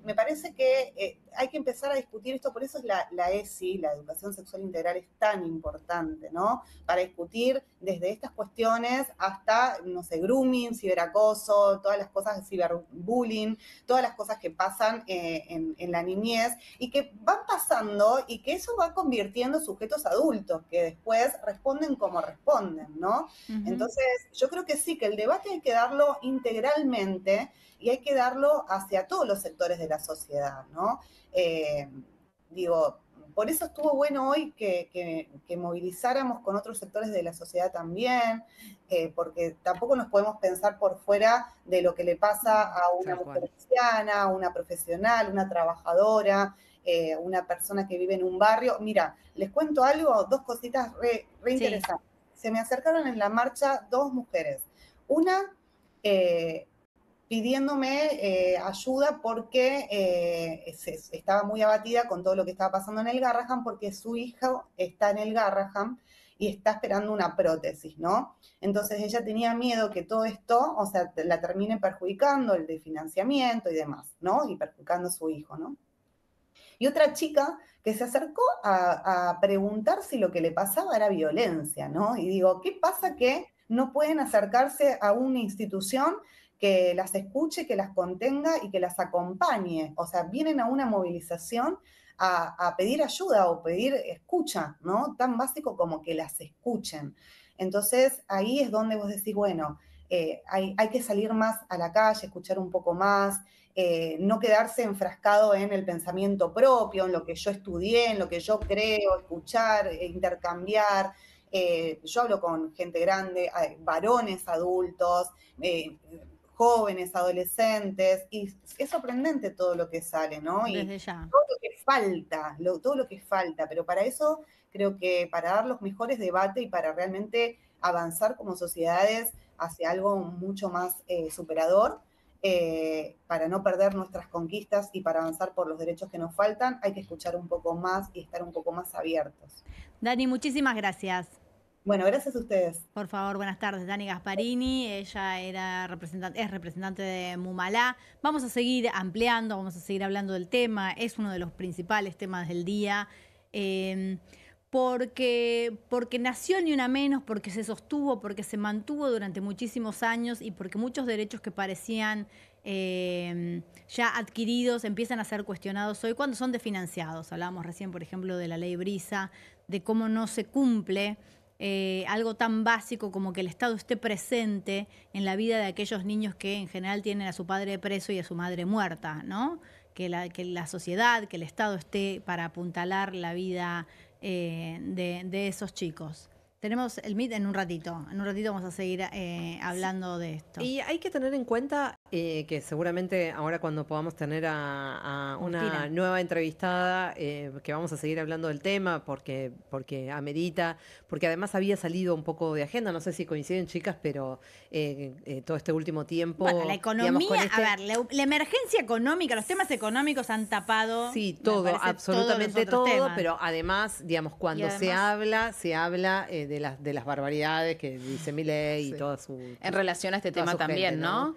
me parece que hay que empezar a discutir esto, por eso es la ESI, la educación sexual integral, es tan importante, ¿no? Para discutir desde estas cuestiones hasta, no sé, grooming, ciberacoso, todas las cosas de ciberbullying, todas las cosas que pasan en la niñez y que van pasando y que eso va convirtiendo en sujetos adultos que después responden como responden, ¿no? Entonces, yo creo que sí, que el debate hay que darlo integralmente y hay que darlo hacia todos los sectores de la sociedad, ¿no? Por eso estuvo bueno hoy que movilizáramos con otros sectores de la sociedad también, porque tampoco nos podemos pensar por fuera de lo que le pasa a una mujer anciana, a una profesional, una trabajadora, una persona que vive en un barrio. Mira, les cuento algo, dos cositas re interesantes. Se me acercaron en la marcha dos mujeres. Una pidiéndome ayuda porque estaba muy abatida con todo lo que estaba pasando en el Garrahan, porque su hijo está en el Garrahan y está esperando una prótesis, ¿no? Entonces ella tenía miedo que todo esto, o sea, la termine perjudicando, el de financiamiento y demás, ¿no? Y perjudicando a su hijo, ¿no? Y otra chica que se acercó a preguntar si lo que le pasaba era violencia, ¿no? Y digo, ¿qué pasa que no pueden acercarse a una institución que las escuche, que las contenga y que las acompañe? O sea, vienen a una movilización a pedir ayuda o pedir escucha, ¿no? Tan básico como que las escuchen. Entonces, ahí es donde vos decís, bueno, hay que salir más a la calle, escuchar un poco más, no quedarse enfrascado en el pensamiento propio, en lo que yo estudié, en lo que yo creo, escuchar, intercambiar. Yo hablo con gente grande, varones adultos, jóvenes, adolescentes, y es sorprendente todo lo que sale, ¿no? Y Desde ya. todo lo que falta, todo lo que falta, pero para eso creo que para dar los mejores debates y para realmente avanzar como sociedades hacia algo mucho más superador, para no perder nuestras conquistas y para avanzar por los derechos que nos faltan, hay que escuchar un poco más y estar un poco más abiertos. Dani, muchísimas gracias. Bueno, gracias a ustedes. Por favor, buenas tardes. Dani Gasparini, ella es representante de Mumalá. Vamos a seguir ampliando, vamos a seguir hablando del tema. Es uno de los principales temas del día. Porque nació Ni Una Menos, porque se sostuvo, porque se mantuvo durante muchísimos años y porque muchos derechos que parecían ya adquiridos empiezan a ser cuestionados hoy cuando son desfinanciados. Hablábamos recién, por ejemplo, de la ley Brisa, de cómo no se cumple algo tan básico como que el Estado esté presente en la vida de aquellos niños que en general tienen a su padre preso y a su madre muerta, ¿no? Que la sociedad, que el Estado esté para apuntalar la vida de esos chicos. Tenemos el Meet en un ratito. En un ratito vamos a seguir hablando de esto. Y hay que tener en cuenta que seguramente ahora cuando podamos tener a una nueva entrevistada, que vamos a seguir hablando del tema porque amerita, porque además había salido un poco de agenda, no sé si coinciden chicas, pero todo este último tiempo... Bueno, la economía, a ver, la emergencia económica, los temas económicos han tapado... Sí, todo, absolutamente todo, temas. pero además, digamos, cuando se habla de las barbaridades que dice Milei y toda su... En relación a este tema también, gente, ¿no?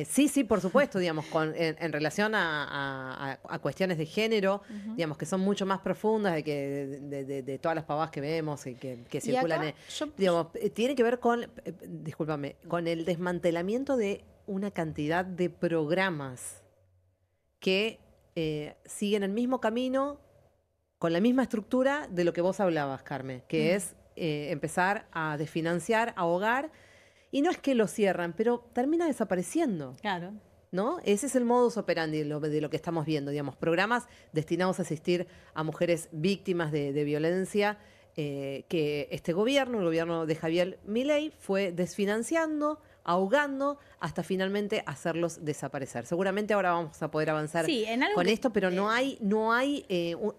Sí, por supuesto, digamos, en relación a cuestiones de género, digamos, que son mucho más profundas de todas las pavadas que vemos y que circulan. Acá, digamos, tiene que ver con, discúlpame, con el desmantelamiento de una cantidad de programas que siguen el mismo camino, con la misma estructura de lo que vos hablabas, Carmen, que es empezar a desfinanciar, a ahogar. Y no es que lo cierran, pero termina desapareciendo. Claro. ¿No? Ese es el modus operandi de lo que estamos viendo, digamos, programas destinados a asistir a mujeres víctimas de violencia que este gobierno, el gobierno de Javier Milei, fue desfinanciando, ahogando, hasta finalmente hacerlos desaparecer. Seguramente ahora vamos a poder avanzar con esto, pero no hay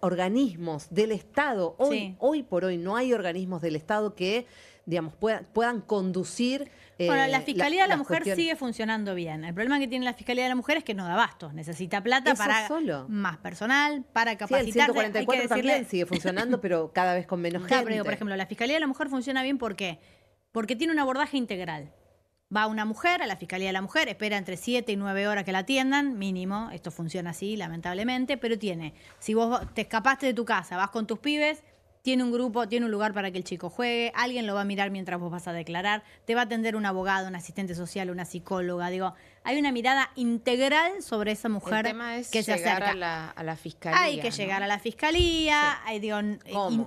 organismos del Estado, hoy por hoy no hay organismos del Estado que, digamos, puedan conducir... Bueno, la Fiscalía de la Mujer sigue funcionando bien. El problema que tiene la Fiscalía de la Mujer es que no da abasto. Necesita plata para más personal, para capacitarse. Sí, el 144 también sigue funcionando, pero cada vez con menos gente. Pero, por ejemplo, la Fiscalía de la Mujer funciona bien ¿por qué? Porque tiene un abordaje integral. Va una mujer a la Fiscalía de la Mujer, espera entre 7 y 9 horas que la atiendan, mínimo. Esto funciona así, lamentablemente, pero si vos te escapaste de tu casa, vas con tus pibes... Tiene un grupo, tiene un lugar para que el chico juegue, alguien lo va a mirar mientras vos vas a declarar, te va a atender un abogado, un asistente social, una psicóloga. Digo, hay una mirada integral sobre esa mujer el tema es que se acerca a la fiscalía. Hay que llegar a la fiscalía,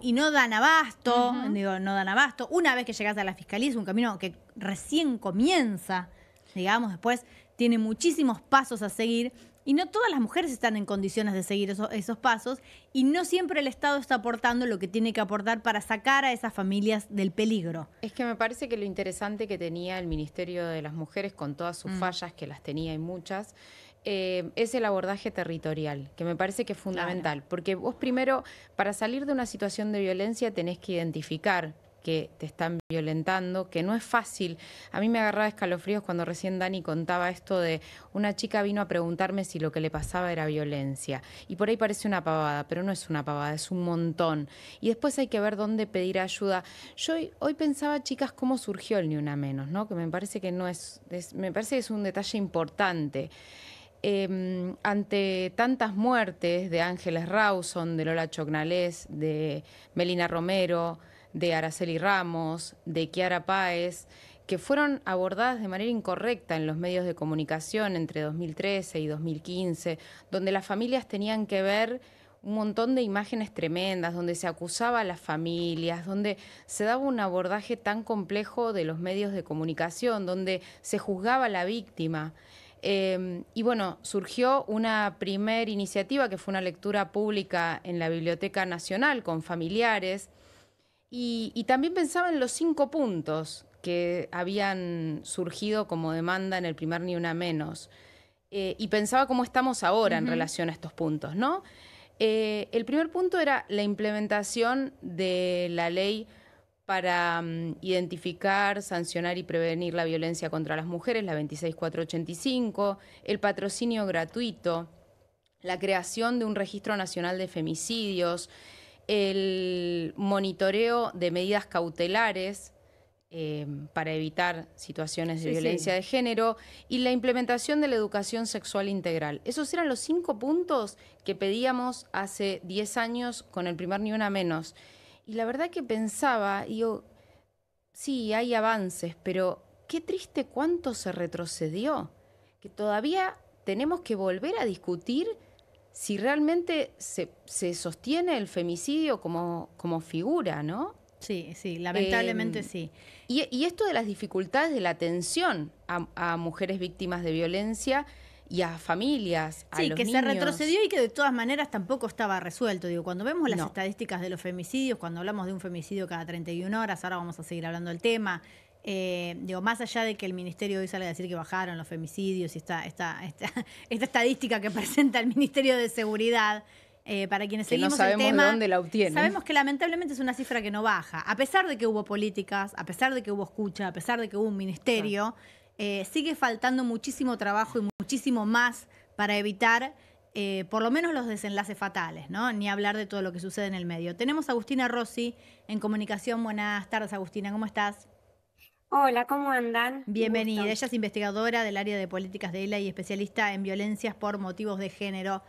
y no dan abasto, no dan abasto. Una vez que llegas a la fiscalía es un camino que recién comienza, digamos, después tiene muchísimos pasos a seguir. Y no todas las mujeres están en condiciones de seguir esos pasos y no siempre el Estado está aportando lo que tiene que aportar para sacar a esas familias del peligro. Es que me parece que lo interesante que tenía el Ministerio de las Mujeres, con todas sus fallas, que las tenía y muchas, es el abordaje territorial, que me parece que es fundamental. Claro. Porque vos primero, para salir de una situación de violencia, tenés que identificar que te están violentando, que no es fácil. A mí me agarraba escalofríos cuando recién Dani contaba esto de una chica vino a preguntarme si lo que le pasaba era violencia. Y por ahí parece una pavada, pero no es una pavada, es un montón. Y después hay que ver dónde pedir ayuda. Yo hoy pensaba, chicas, cómo surgió el Ni Una Menos, ¿no? Que me parece que me parece que es un detalle importante. Ante tantas muertes de Ángeles Rawson, de Lola Chocnalés, de Melina Romero, de Araceli Ramos, de Kiara Páez, que fueron abordadas de manera incorrecta en los medios de comunicación entre 2013 y 2015, donde las familias tenían que ver un montón de imágenes tremendas, donde se acusaba a las familias, donde se daba un abordaje tan complejo de los medios de comunicación, donde se juzgaba a la víctima. Y bueno, surgió una primer iniciativa que fue una lectura pública en la Biblioteca Nacional con familiares y también pensaba en los 5 puntos que habían surgido como demanda en el primer Ni Una Menos. Y pensaba cómo estamos ahora en relación a estos puntos, ¿no? El primer punto era la implementación de la ley para identificar, sancionar y prevenir la violencia contra las mujeres, la 26485, el patrocinio gratuito, la creación de un registro nacional de femicidios, el monitoreo de medidas cautelares para evitar situaciones de violencia de género y la implementación de la educación sexual integral. Esos eran los 5 puntos que pedíamos hace 10 años con el primer Ni Una Menos. Y la verdad que pensaba, digo, sí, hay avances, pero qué triste cuánto se retrocedió, que todavía tenemos que volver a discutir si realmente se sostiene el femicidio como figura, ¿no? Sí, sí, lamentablemente sí. Y esto de las dificultades de la atención a mujeres víctimas de violencia y a familias, a los que niños. se retrocedió y que de todas maneras tampoco estaba resuelto. Digo, cuando vemos las estadísticas de los femicidios, cuando hablamos de un femicidio cada 31 horas, ahora vamos a seguir hablando del tema, digo, más allá de que el Ministerio hoy sale a decir que bajaron los femicidios y esta estadística que presenta el Ministerio de Seguridad, para quienes que seguimos no sabemos el tema, de dónde la obtienen. Sabemos que lamentablemente es una cifra que no baja. A pesar de que hubo políticas, a pesar de que hubo escucha, a pesar de que hubo un ministerio, sigue faltando muchísimo trabajo y muchísimo más para evitar por lo menos los desenlaces fatales, ¿no? Ni hablar de todo lo que sucede en el medio. Tenemos a Agustina Rossi en comunicación. Buenas tardes, Agustina, ¿cómo estás? Hola, ¿cómo andan? Bienvenida. Ella es investigadora del área de políticas de ELA y especialista en violencias por motivos de género.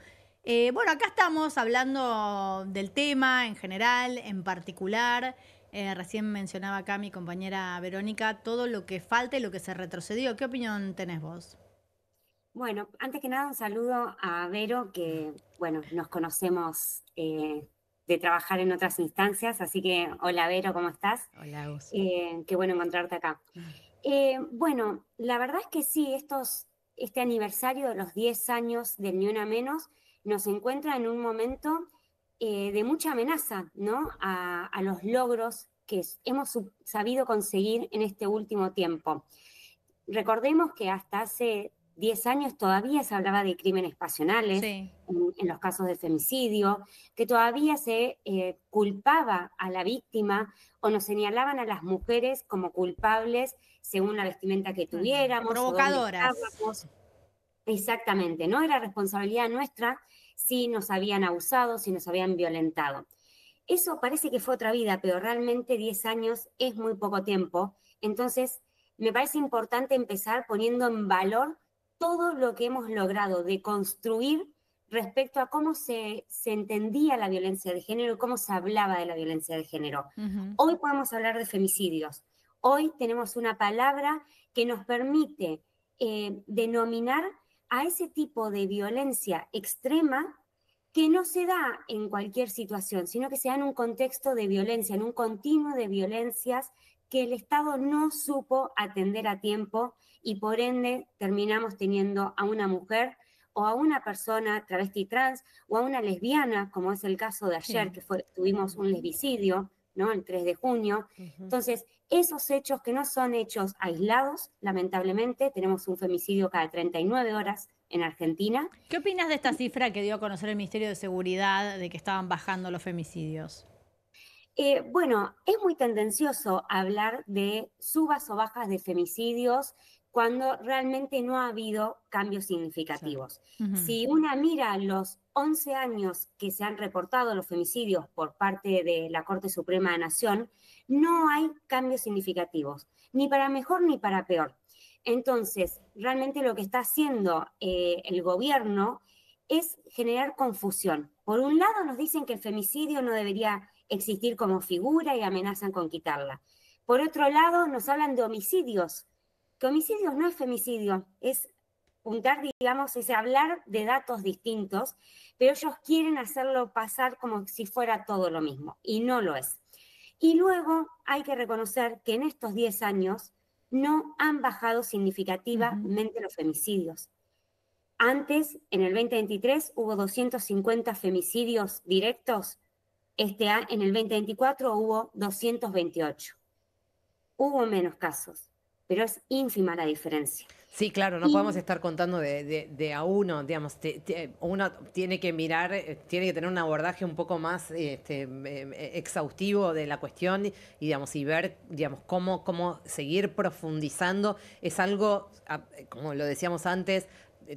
Bueno, acá estamos hablando del tema en general, en particular. Recién mencionaba acá mi compañera Verónica todo lo que falta y lo que se retrocedió. ¿Qué opinión tenés vos? Bueno, antes que nada un saludo a Vero, que bueno, nos conocemos de trabajar en otras instancias, así que hola Vero, ¿cómo estás? Hola, Agus. Qué bueno encontrarte acá. Bueno, la verdad es que sí, este aniversario de los 10 años del Ni Una Menos nos encuentra en un momento de mucha amenaza, ¿no? A los logros que hemos sabido conseguir en este último tiempo. Recordemos que hasta hace 10 años todavía se hablaba de crímenes pasionales, en los casos de femicidio, que todavía se culpaba a la víctima o nos señalaban a las mujeres como culpables según la vestimenta que tuviéramos. Provocadoras. Exactamente, no era responsabilidad nuestra si nos habían abusado, si nos habían violentado. Eso parece que fue otra vida, pero realmente 10 años es muy poco tiempo. Entonces, me parece importante empezar poniendo en valor todo lo que hemos logrado de construir respecto a cómo se entendía la violencia de género y cómo se hablaba de la violencia de género. Hoy podemos hablar de femicidios. Hoy tenemos una palabra que nos permite denominar a ese tipo de violencia extrema que no se da en cualquier situación, sino que se da en un contexto de violencia, en un continuo de violencias que el Estado no supo atender a tiempo y por ende terminamos teniendo a una mujer o a una persona travesti trans o a una lesbiana, como es el caso de ayer, que tuvimos un lesbicidio, ¿no? El 3 de junio. Entonces, esos hechos que no son hechos aislados, lamentablemente, tenemos un femicidio cada 39 horas en Argentina. ¿Qué opinas de esta cifra que dio a conocer el Ministerio de Seguridad de que estaban bajando los femicidios? Bueno, es muy tendencioso hablar de subas o bajas de femicidios cuando realmente no ha habido cambios significativos. Si una mira los 11 años que se han reportado los femicidios por parte de la Corte Suprema de Nación, no hay cambios significativos, ni para mejor ni para peor. Entonces, realmente lo que está haciendo el gobierno es generar confusión. Por un lado nos dicen que el femicidio no debería existir como figura y amenazan con quitarla. Por otro lado nos hablan de homicidios, que homicidios no es femicidio, es juntar, digamos, es hablar de datos distintos, pero ellos quieren hacerlo pasar como si fuera todo lo mismo, y no lo es. Y luego hay que reconocer que en estos 10 años no han bajado significativamente los femicidios. Antes, en el 2023, hubo 250 femicidios directos. En el 2024 hubo 228. Hubo menos casos, pero es ínfima la diferencia. Sí, claro, no podemos estar contando de a uno, digamos, uno tiene que mirar, tiene que tener un abordaje un poco más exhaustivo de la cuestión y, digamos, y ver, digamos, cómo seguir profundizando. Es algo, como lo decíamos antes,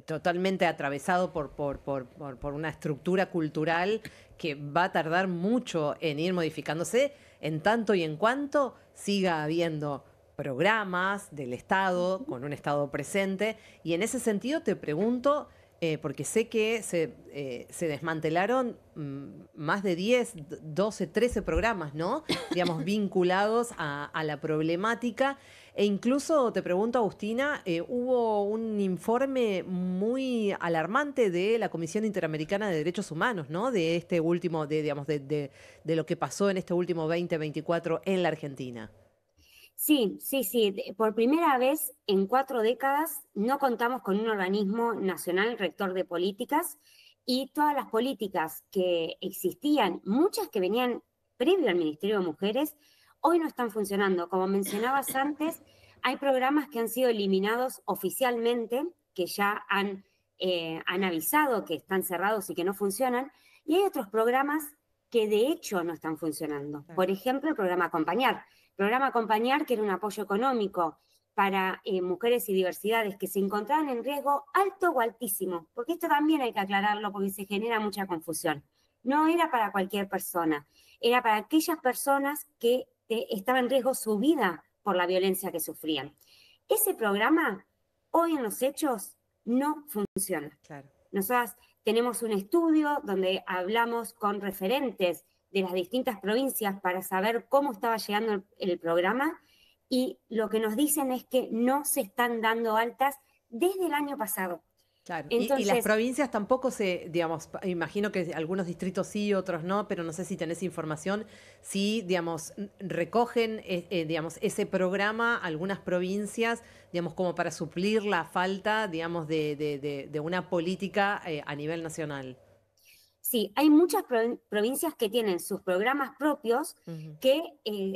totalmente atravesado por una estructura cultural que va a tardar mucho en ir modificándose, en tanto y en cuanto siga habiendo programas del Estado, con un Estado presente. Y en ese sentido te pregunto, porque sé que se desmantelaron más de 10, 12, 13 programas, ¿no? Digamos, vinculados a la problemática. E incluso te pregunto, Agustina, hubo un informe muy alarmante de la Comisión Interamericana de Derechos Humanos, ¿no? De este último, de lo que pasó en este último 2024 en la Argentina. Sí. Por primera vez en 4 décadas no contamos con un organismo nacional rector de políticas, y todas las políticas que existían, muchas que venían previo al Ministerio de Mujeres, hoy no están funcionando. Como mencionabas antes, hay programas que han sido eliminados oficialmente, que ya han avisado que están cerrados y que no funcionan, y hay otros programas que de hecho no están funcionando. Por ejemplo, el programa Acompañar. Programa Acompañar, que era un apoyo económico para mujeres y diversidades que se encontraban en riesgo alto o altísimo, porque esto también hay que aclararlo porque se genera mucha confusión. No era para cualquier persona, era para aquellas personas que estaban en riesgo su vida por la violencia que sufrían. Ese programa, hoy en los hechos, no funciona. Claro. Nosotras tenemos un estudio donde hablamos con referentes de las distintas provincias para saber cómo estaba llegando el programa, y lo que nos dicen es que no se están dando altas desde el año pasado. Claro, Entonces, y las provincias tampoco digamos, imagino que algunos distritos sí, otros no, pero no sé si tenés información, si, digamos, recogen, digamos, ese programa algunas provincias, digamos, como para suplir la falta, digamos, de una política a nivel nacional. sí, hay muchas provincias que tienen sus programas propios que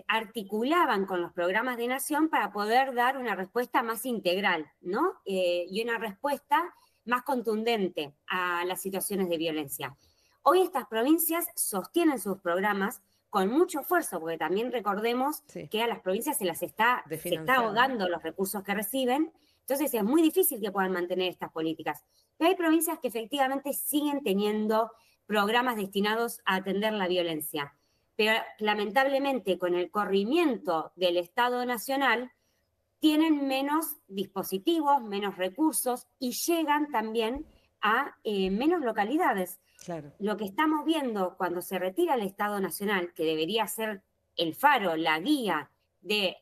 articulaban con los programas de nación para poder dar una respuesta más integral, ¿no? Y una respuesta más contundente a las situaciones de violencia. Hoy estas provincias sostienen sus programas con mucho esfuerzo, porque también recordemos que a las provincias se está ahogando los recursos que reciben, entonces es muy difícil que puedan mantener estas políticas. Pero hay provincias que efectivamente siguen teniendo programas destinados a atender la violencia. Pero lamentablemente con el corrimiento del Estado Nacional tienen menos dispositivos, menos recursos, y llegan también a menos localidades. Claro. Lo que estamos viendo cuando se retira el Estado Nacional, que debería ser el faro, la guía de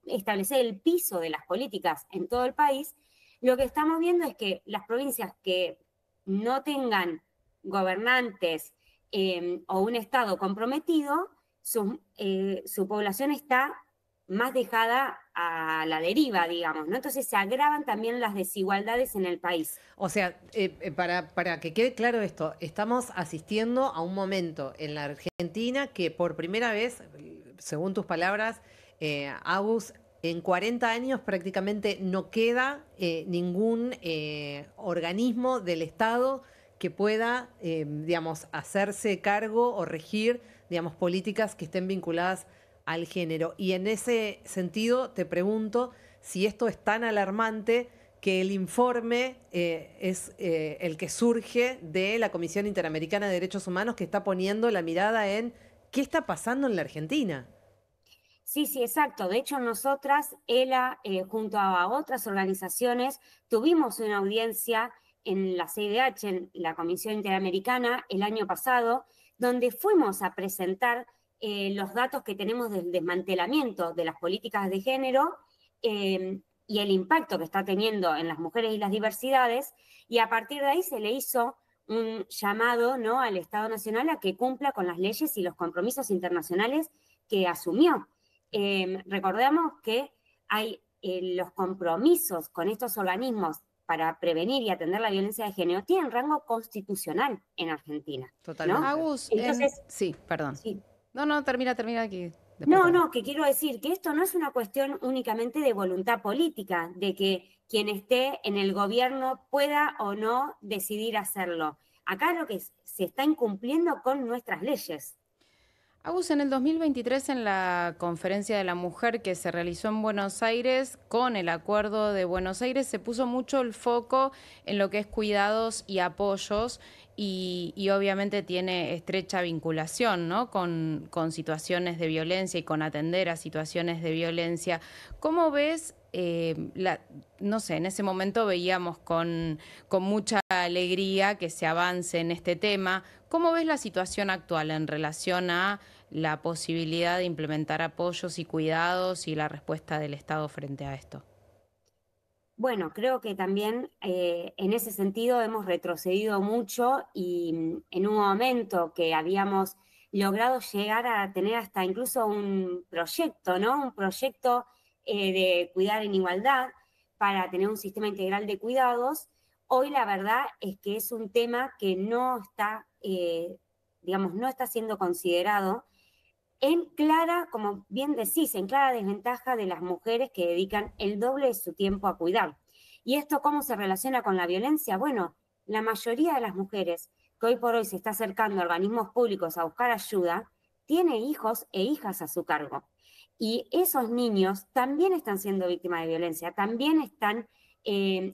establecer el piso de las políticas en todo el país, lo que estamos viendo es que las provincias que no tengan gobernantes o un Estado comprometido, su población está más dejada a la deriva, digamos, ¿no? Entonces se agravan también las desigualdades en el país. O sea, para que quede claro esto, estamos asistiendo a un momento en la Argentina que por primera vez, según tus palabras, Agus, en 40 años prácticamente no queda ningún organismo del Estado que pueda, digamos, hacerse cargo o regir, digamos, políticas que estén vinculadas al género. Y en ese sentido te pregunto si esto es tan alarmante que el informe es el que surge de la Comisión Interamericana de Derechos Humanos, que está poniendo la mirada en qué está pasando en la Argentina. Sí, exacto. De hecho, nosotras, ELA, junto a otras organizaciones, tuvimos una audiencia en la CIDH, en la Comisión Interamericana, el año pasado, donde fuimos a presentar los datos que tenemos del desmantelamiento de las políticas de género, y el impacto que está teniendo en las mujeres y las diversidades, y a partir de ahí se le hizo un llamado, ¿no?, al Estado Nacional a que cumpla con las leyes y los compromisos internacionales que asumió. Recordemos que hay los compromisos con estos organismos para prevenir y atender la violencia de género tienen rango constitucional en Argentina. Totalmente. ¿no? Agus, Entonces, sí, perdón. sí. No, termina aquí. No, que quiero decir que esto no es una cuestión únicamente de voluntad política, de que quien esté en el gobierno pueda o no decidir hacerlo. Acá lo que se está incumpliendo con nuestras leyes. Agus, en el 2023, en la Conferencia de la Mujer que se realizó en Buenos Aires, con el Acuerdo de Buenos Aires, se puso mucho el foco en lo que es cuidados y apoyos y obviamente tiene estrecha vinculación, ¿no?, con situaciones de violencia y con atender a situaciones de violencia. ¿Cómo ves? No sé, en ese momento veíamos con mucha alegría que se avance en este tema. ¿Cómo ves la situación actual en relación a la posibilidad de implementar apoyos y cuidados y la respuesta del Estado frente a esto? Bueno, creo que también en ese sentido hemos retrocedido mucho y en un momento que habíamos logrado llegar a tener hasta incluso un proyecto, ¿no? Un proyecto de cuidar en igualdad para tener un sistema integral de cuidados. Hoy la verdad es que es un tema que no está, no está siendo considerado en clara, como bien decís, en clara desventaja de las mujeres que dedican el doble de su tiempo a cuidar. ¿Y esto cómo se relaciona con la violencia? Bueno, la mayoría de las mujeres que hoy por hoy se está acercando a organismos públicos a buscar ayuda, tiene hijos e hijas a su cargo. Y esos niños también están siendo víctimas de violencia, también están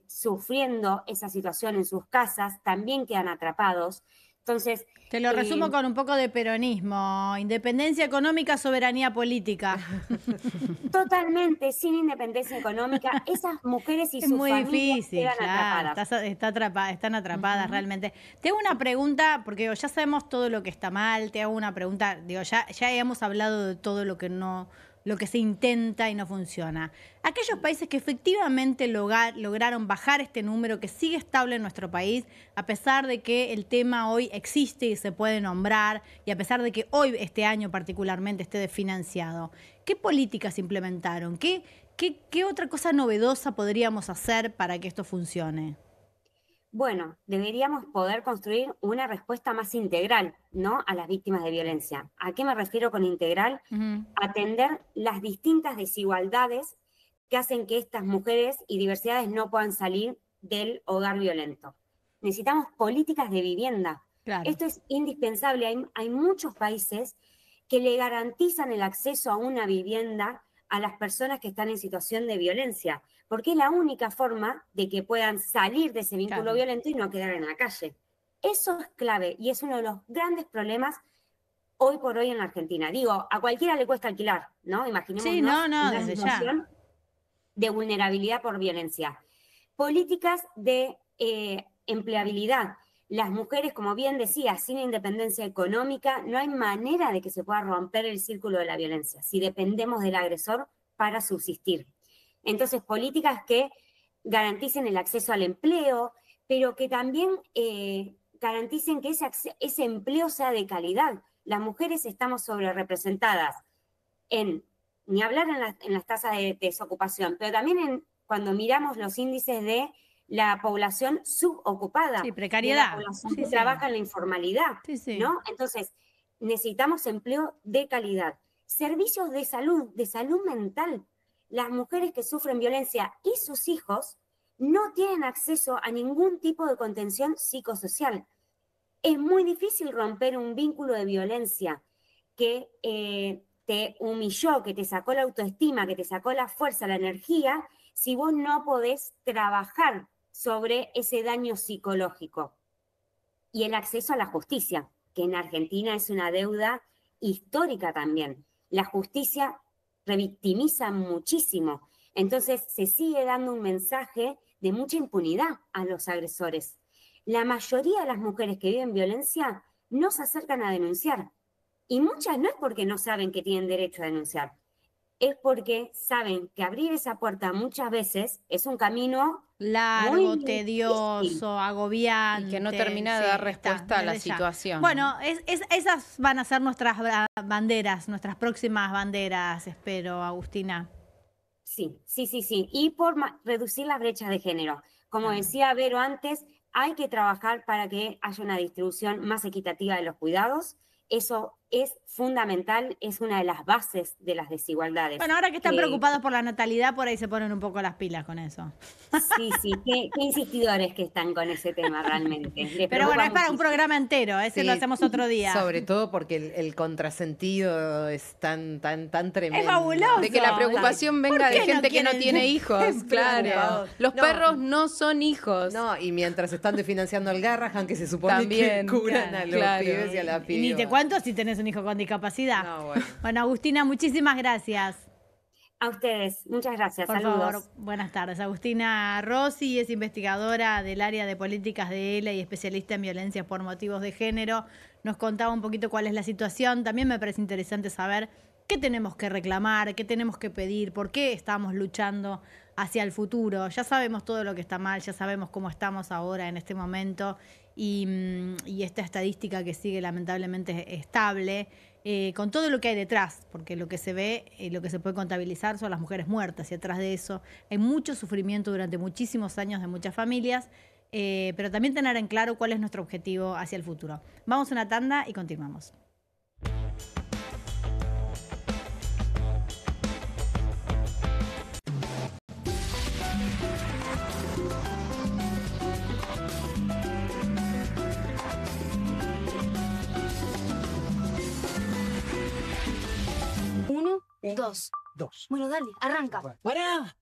sufriendo esa situación en sus casas, también quedan atrapados. Entonces, te lo resumo con un poco de peronismo: independencia económica, soberanía política. Totalmente, sin independencia económica, esas mujeres y sus familias quedan atrapadas. Están atrapadas realmente. Te hago una pregunta, porque ya sabemos todo lo que está mal, te hago una pregunta, ya hemos hablado de todo lo que se intenta y no funciona. Aquellos países que efectivamente lograron bajar este número, que sigue estable en nuestro país, a pesar de que el tema hoy existe y se puede nombrar, y a pesar de que hoy, este año particularmente, esté desfinanciado, ¿qué políticas implementaron? ¿Qué otra cosa novedosa podríamos hacer para que esto funcione? Bueno, deberíamos poder construir una respuesta más integral, ¿no?, a las víctimas de violencia. ¿A qué me refiero con integral? Atender las distintas desigualdades que hacen que estas mujeres y diversidades no puedan salir del hogar violento. Necesitamos políticas de vivienda. Claro. Esto es indispensable. Hay muchos países que le garantizan el acceso a una vivienda a las personas que están en situación de violencia, porque es la única forma de que puedan salir de ese vínculo violento y no quedar en la calle. Eso es clave y es uno de los grandes problemas hoy por hoy en la Argentina. Digo, a cualquiera le cuesta alquilar, ¿no? Imaginémonos una situación de vulnerabilidad por violencia. Políticas de empleabilidad. Las mujeres, como bien decía, sin independencia económica, no hay manera de que se pueda romper el círculo de la violencia si dependemos del agresor para subsistir. Entonces, políticas que garanticen el acceso al empleo, pero que también garanticen que ese empleo sea de calidad. Las mujeres estamos sobrerepresentadas ni hablar en las tasas de desocupación, pero también cuando miramos los índices de la población subocupada, precariedad, la población que trabaja en la informalidad, ¿no? Entonces, necesitamos empleo de calidad. Servicios de salud mental. Las mujeres que sufren violencia y sus hijos no tienen acceso a ningún tipo de contención psicosocial. Es muy difícil romper un vínculo de violencia que te humilló, que te sacó la autoestima, que te sacó la fuerza, la energía, si vos no podés trabajar sobre ese daño psicológico. Y el acceso a la justicia, que en Argentina es una deuda histórica también. La justicia revictimiza muchísimo. Entonces se sigue dando un mensaje de mucha impunidad a los agresores. La mayoría de las mujeres que viven violencia no se acercan a denunciar. Y muchas no es porque no saben que tienen derecho a denunciar. es porque saben que abrir esa puerta muchas veces es un camino largo, muy tedioso, difícil. agobiante. Y que no termina de dar respuesta a la desde ya. situación. Bueno, esas van a ser nuestras banderas, nuestras próximas banderas, espero, Agustina. Sí. Y por reducir las brechas de género. Como decía Vero antes, hay que trabajar para que haya una distribución más equitativa de los cuidados. Eso es fundamental, es una de las bases de las desigualdades. Bueno, ahora que están preocupados por la natalidad, por ahí se ponen un poco las pilas con eso. Sí, qué insistidores que están con ese tema realmente. Pero bueno, es para muchísimo. un programa entero, ese Sí, lo hacemos otro día. Sobre todo porque el contrasentido es tan tremendo. Es fabuloso. De que la preocupación venga ¿Por qué de gente no que no quieren tiene ser hijos, claro. preocupados? Los No. perros no son hijos. No, y mientras están desfinanciando al Garrahan, que se supone También, que curan a los claro. pibes y a las Y pibas. ni te cuento si tenés un hijo con discapacidad. No, bueno. Bueno, Agustina, muchísimas gracias. A ustedes, muchas gracias. Por Saludos. favor, buenas tardes. Agustina Rossi es investigadora del área de políticas de ELA y especialista en violencia por motivos de género. Nos contaba un poquito cuál es la situación. También me parece interesante saber qué tenemos que reclamar, qué tenemos que pedir, por qué estamos luchando hacia el futuro. Ya sabemos todo lo que está mal, ya sabemos cómo estamos ahora en este momento y esta estadística que sigue lamentablemente estable. Con todo lo que hay detrás, porque lo que se ve, lo que se puede contabilizar son las mujeres muertas y atrás de eso hay mucho sufrimiento durante muchísimos años de muchas familias, pero también tener en claro cuál es nuestro objetivo hacia el futuro. Vamos a una tanda y continuamos. Uno, dos. Bueno, dale, arranca. ¡Pará!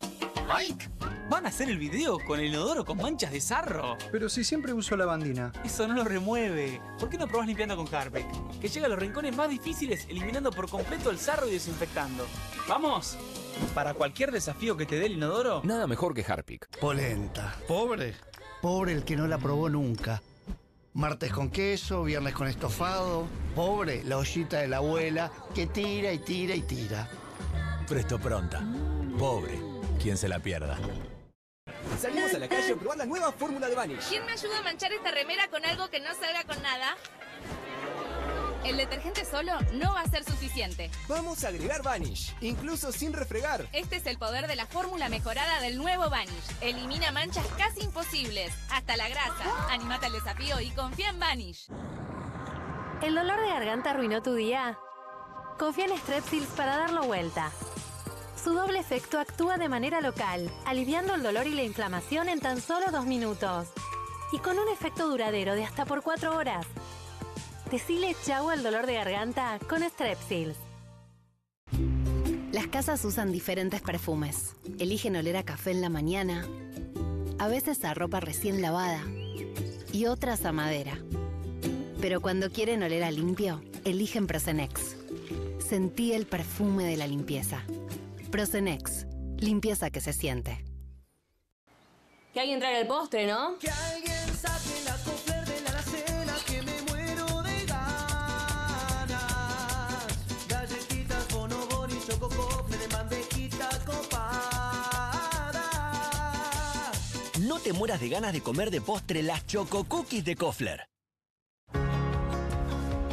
¡Mike! ¿Van a hacer el video con el inodoro con manchas de sarro? Pero si siempre uso lavandina. Eso no lo remueve. ¿Por qué no probás limpiando con Harpic? Que llega a los rincones más difíciles eliminando por completo el sarro y desinfectando. ¡Vamos! Para cualquier desafío que te dé el inodoro, Nada mejor que Harpic. Polenta. ¿Pobre? Pobre el que no la probó nunca. Martes con queso, viernes con estofado. Pobre la ollita de la abuela que tira y tira y tira. Presto pronta. Pobre, quien se la pierda. Salimos a la calle a probar la nueva fórmula de Vanish. ¿Quién me ayuda a manchar esta remera con algo que no salga con nada? El detergente solo no va a ser suficiente. Vamos a agregar Vanish, incluso sin refregar. Este es el poder de la fórmula mejorada del nuevo Vanish. Elimina manchas casi imposibles, hasta la grasa. Anímate al desafío y confía en Vanish. ¿El dolor de garganta arruinó tu día? Confía en Strepsils para darlo vuelta. Su doble efecto actúa de manera local, aliviando el dolor y la inflamación en tan solo 2 minutos. Y con un efecto duradero de hasta por 4 horas. Decile chau al dolor de garganta con Strepsils. Las casas usan diferentes perfumes. Eligen oler a café en la mañana, a veces a ropa recién lavada y otras a madera. Pero cuando quieren oler a limpio, eligen Prosenex. Sentí el perfume de la limpieza. Prosenex, limpieza que se siente. Que alguien traiga el postre, ¿no? Que alguien saque la Kofler de la alacena, que me muero de ganas. Galletitas, bonobón y choco Kofler de bandejita copada. No te mueras de ganas de comer de postre las Choco Cookies de Kofler.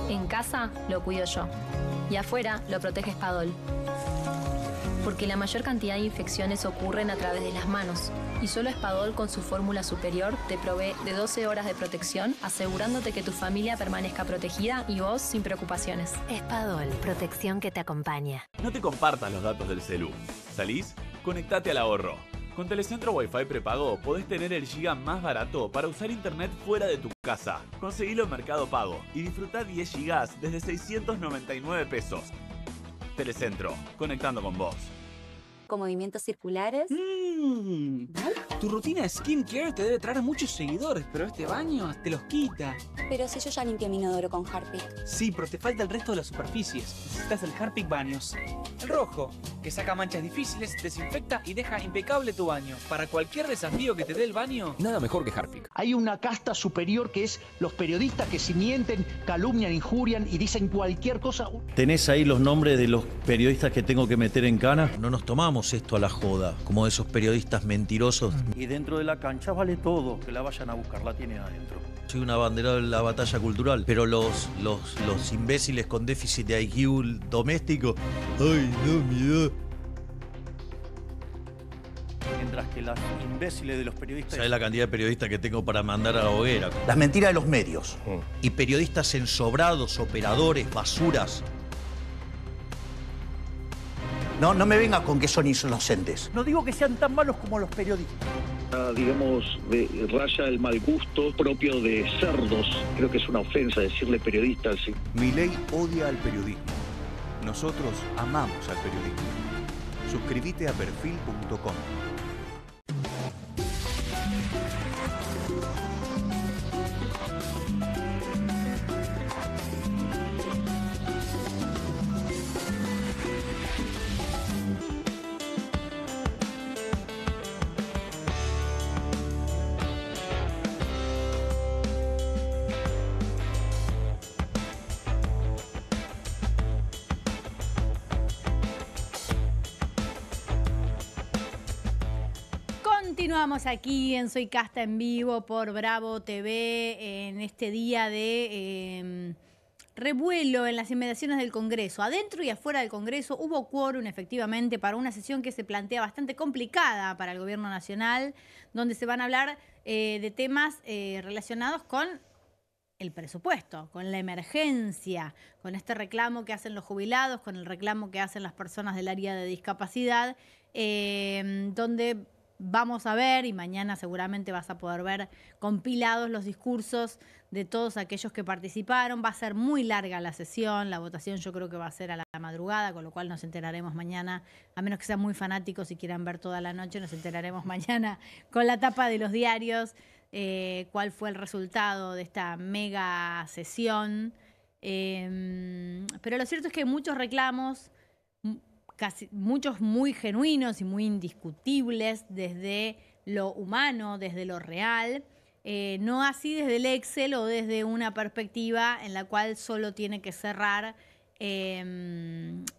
En casa lo cuido yo y afuera lo protege Spadol. Porque la mayor cantidad de infecciones ocurren a través de las manos y solo Spadol con su fórmula superior te provee de 12 horas de protección, asegurándote que tu familia permanezca protegida y vos sin preocupaciones. Spadol, protección que te acompaña. No te compartas los datos del celu. ¿Salís? Conectate al ahorro. Con Telecentro Wi-Fi prepago podés tener el giga más barato para usar internet fuera de tu casa. Conseguilo en Mercado Pago y disfrutá 10 gigas desde 699 pesos. Telecentro, conectando con vos. Con movimientos circulares. Tu rutina de skincare te debe traer muchos seguidores, pero este baño te los quita. Pero si yo ya limpié mi inodoro con Harpic. Sí, pero te falta el resto de las superficies. Necesitas el Harpic Baños. El rojo. que saca manchas difíciles, desinfecta y deja impecable tu baño. Para cualquier desafío que te dé el baño, nada mejor que Harpic. Hay una casta superior que es los periodistas que si mienten, calumnian, injurian y dicen cualquier cosa. ¿Tenés ahí los nombres de los periodistas que tengo que meter en cana? No nos tomamos esto a la joda, como esos periodistas mentirosos. Y dentro de la cancha vale todo, que la vayan a buscar, la tienen adentro. Soy una bandera de la batalla cultural, pero los imbéciles con déficit de IQ doméstico, ¡ay, no, miedo! Mientras que las imbéciles de los periodistas... ¿Sabes la cantidad de periodistas que tengo para mandar a la hoguera? Las mentiras de los medios. Y periodistas ensobrados, operadores, basuras. No me venga con que son inocentes. No digo que sean tan malos como los periodistas. Digamos, raya el mal gusto propio de cerdos. Creo que es una ofensa decirle periodistas. ¿Sí? Milei odia al periodismo. Nosotros amamos al periodismo. Suscríbete a perfil.com. Continuamos aquí en Soy Casta en vivo por Bravo TV en este día de revuelo en las inmediaciones del Congreso. Adentro y afuera del Congreso hubo quórum efectivamente para una sesión que se plantea bastante complicada para el Gobierno Nacional, donde se van a hablar de temas relacionados con el presupuesto, con la emergencia, con este reclamo que hacen los jubilados, con el reclamo que hacen las personas del área de discapacidad, donde vamos a ver, y mañana seguramente vas a poder ver compilados los discursos de todos aquellos que participaron. Va a ser muy larga la sesión, la votación yo creo que va a ser a la madrugada, con lo cual nos enteraremos mañana, a menos que sean muy fanáticos y quieran ver toda la noche, nos enteraremos mañana con la tapa de los diarios cuál fue el resultado de esta mega sesión. Pero lo cierto es que hay muchos reclamos, muchos muy genuinos y muy indiscutibles desde lo humano, desde lo real, no así desde el Excel o desde una perspectiva en la cual solo tiene que cerrar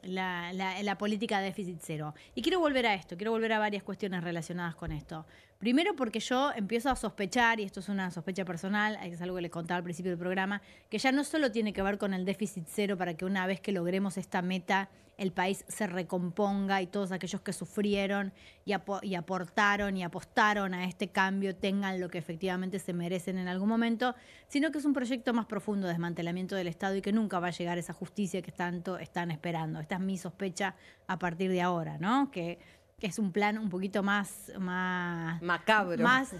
la política de déficit cero. Y quiero volver a esto, quiero volver a varias cuestiones relacionadas con esto. Primero porque yo empiezo a sospechar, y esto es una sospecha personal, es algo que les contaba al principio del programa, que ya no solo tiene que ver con el déficit cero para que una vez que logremos esta meta el país se recomponga y todos aquellos que sufrieron y aportaron y apostaron a este cambio tengan lo que efectivamente se merecen en algún momento, sino que es un proyecto más profundo de desmantelamiento del Estado y que nunca va a llegar a esa justicia que tanto están esperando. Esta es mi sospecha a partir de ahora, ¿no? Que es un plan un poquito más macabro, más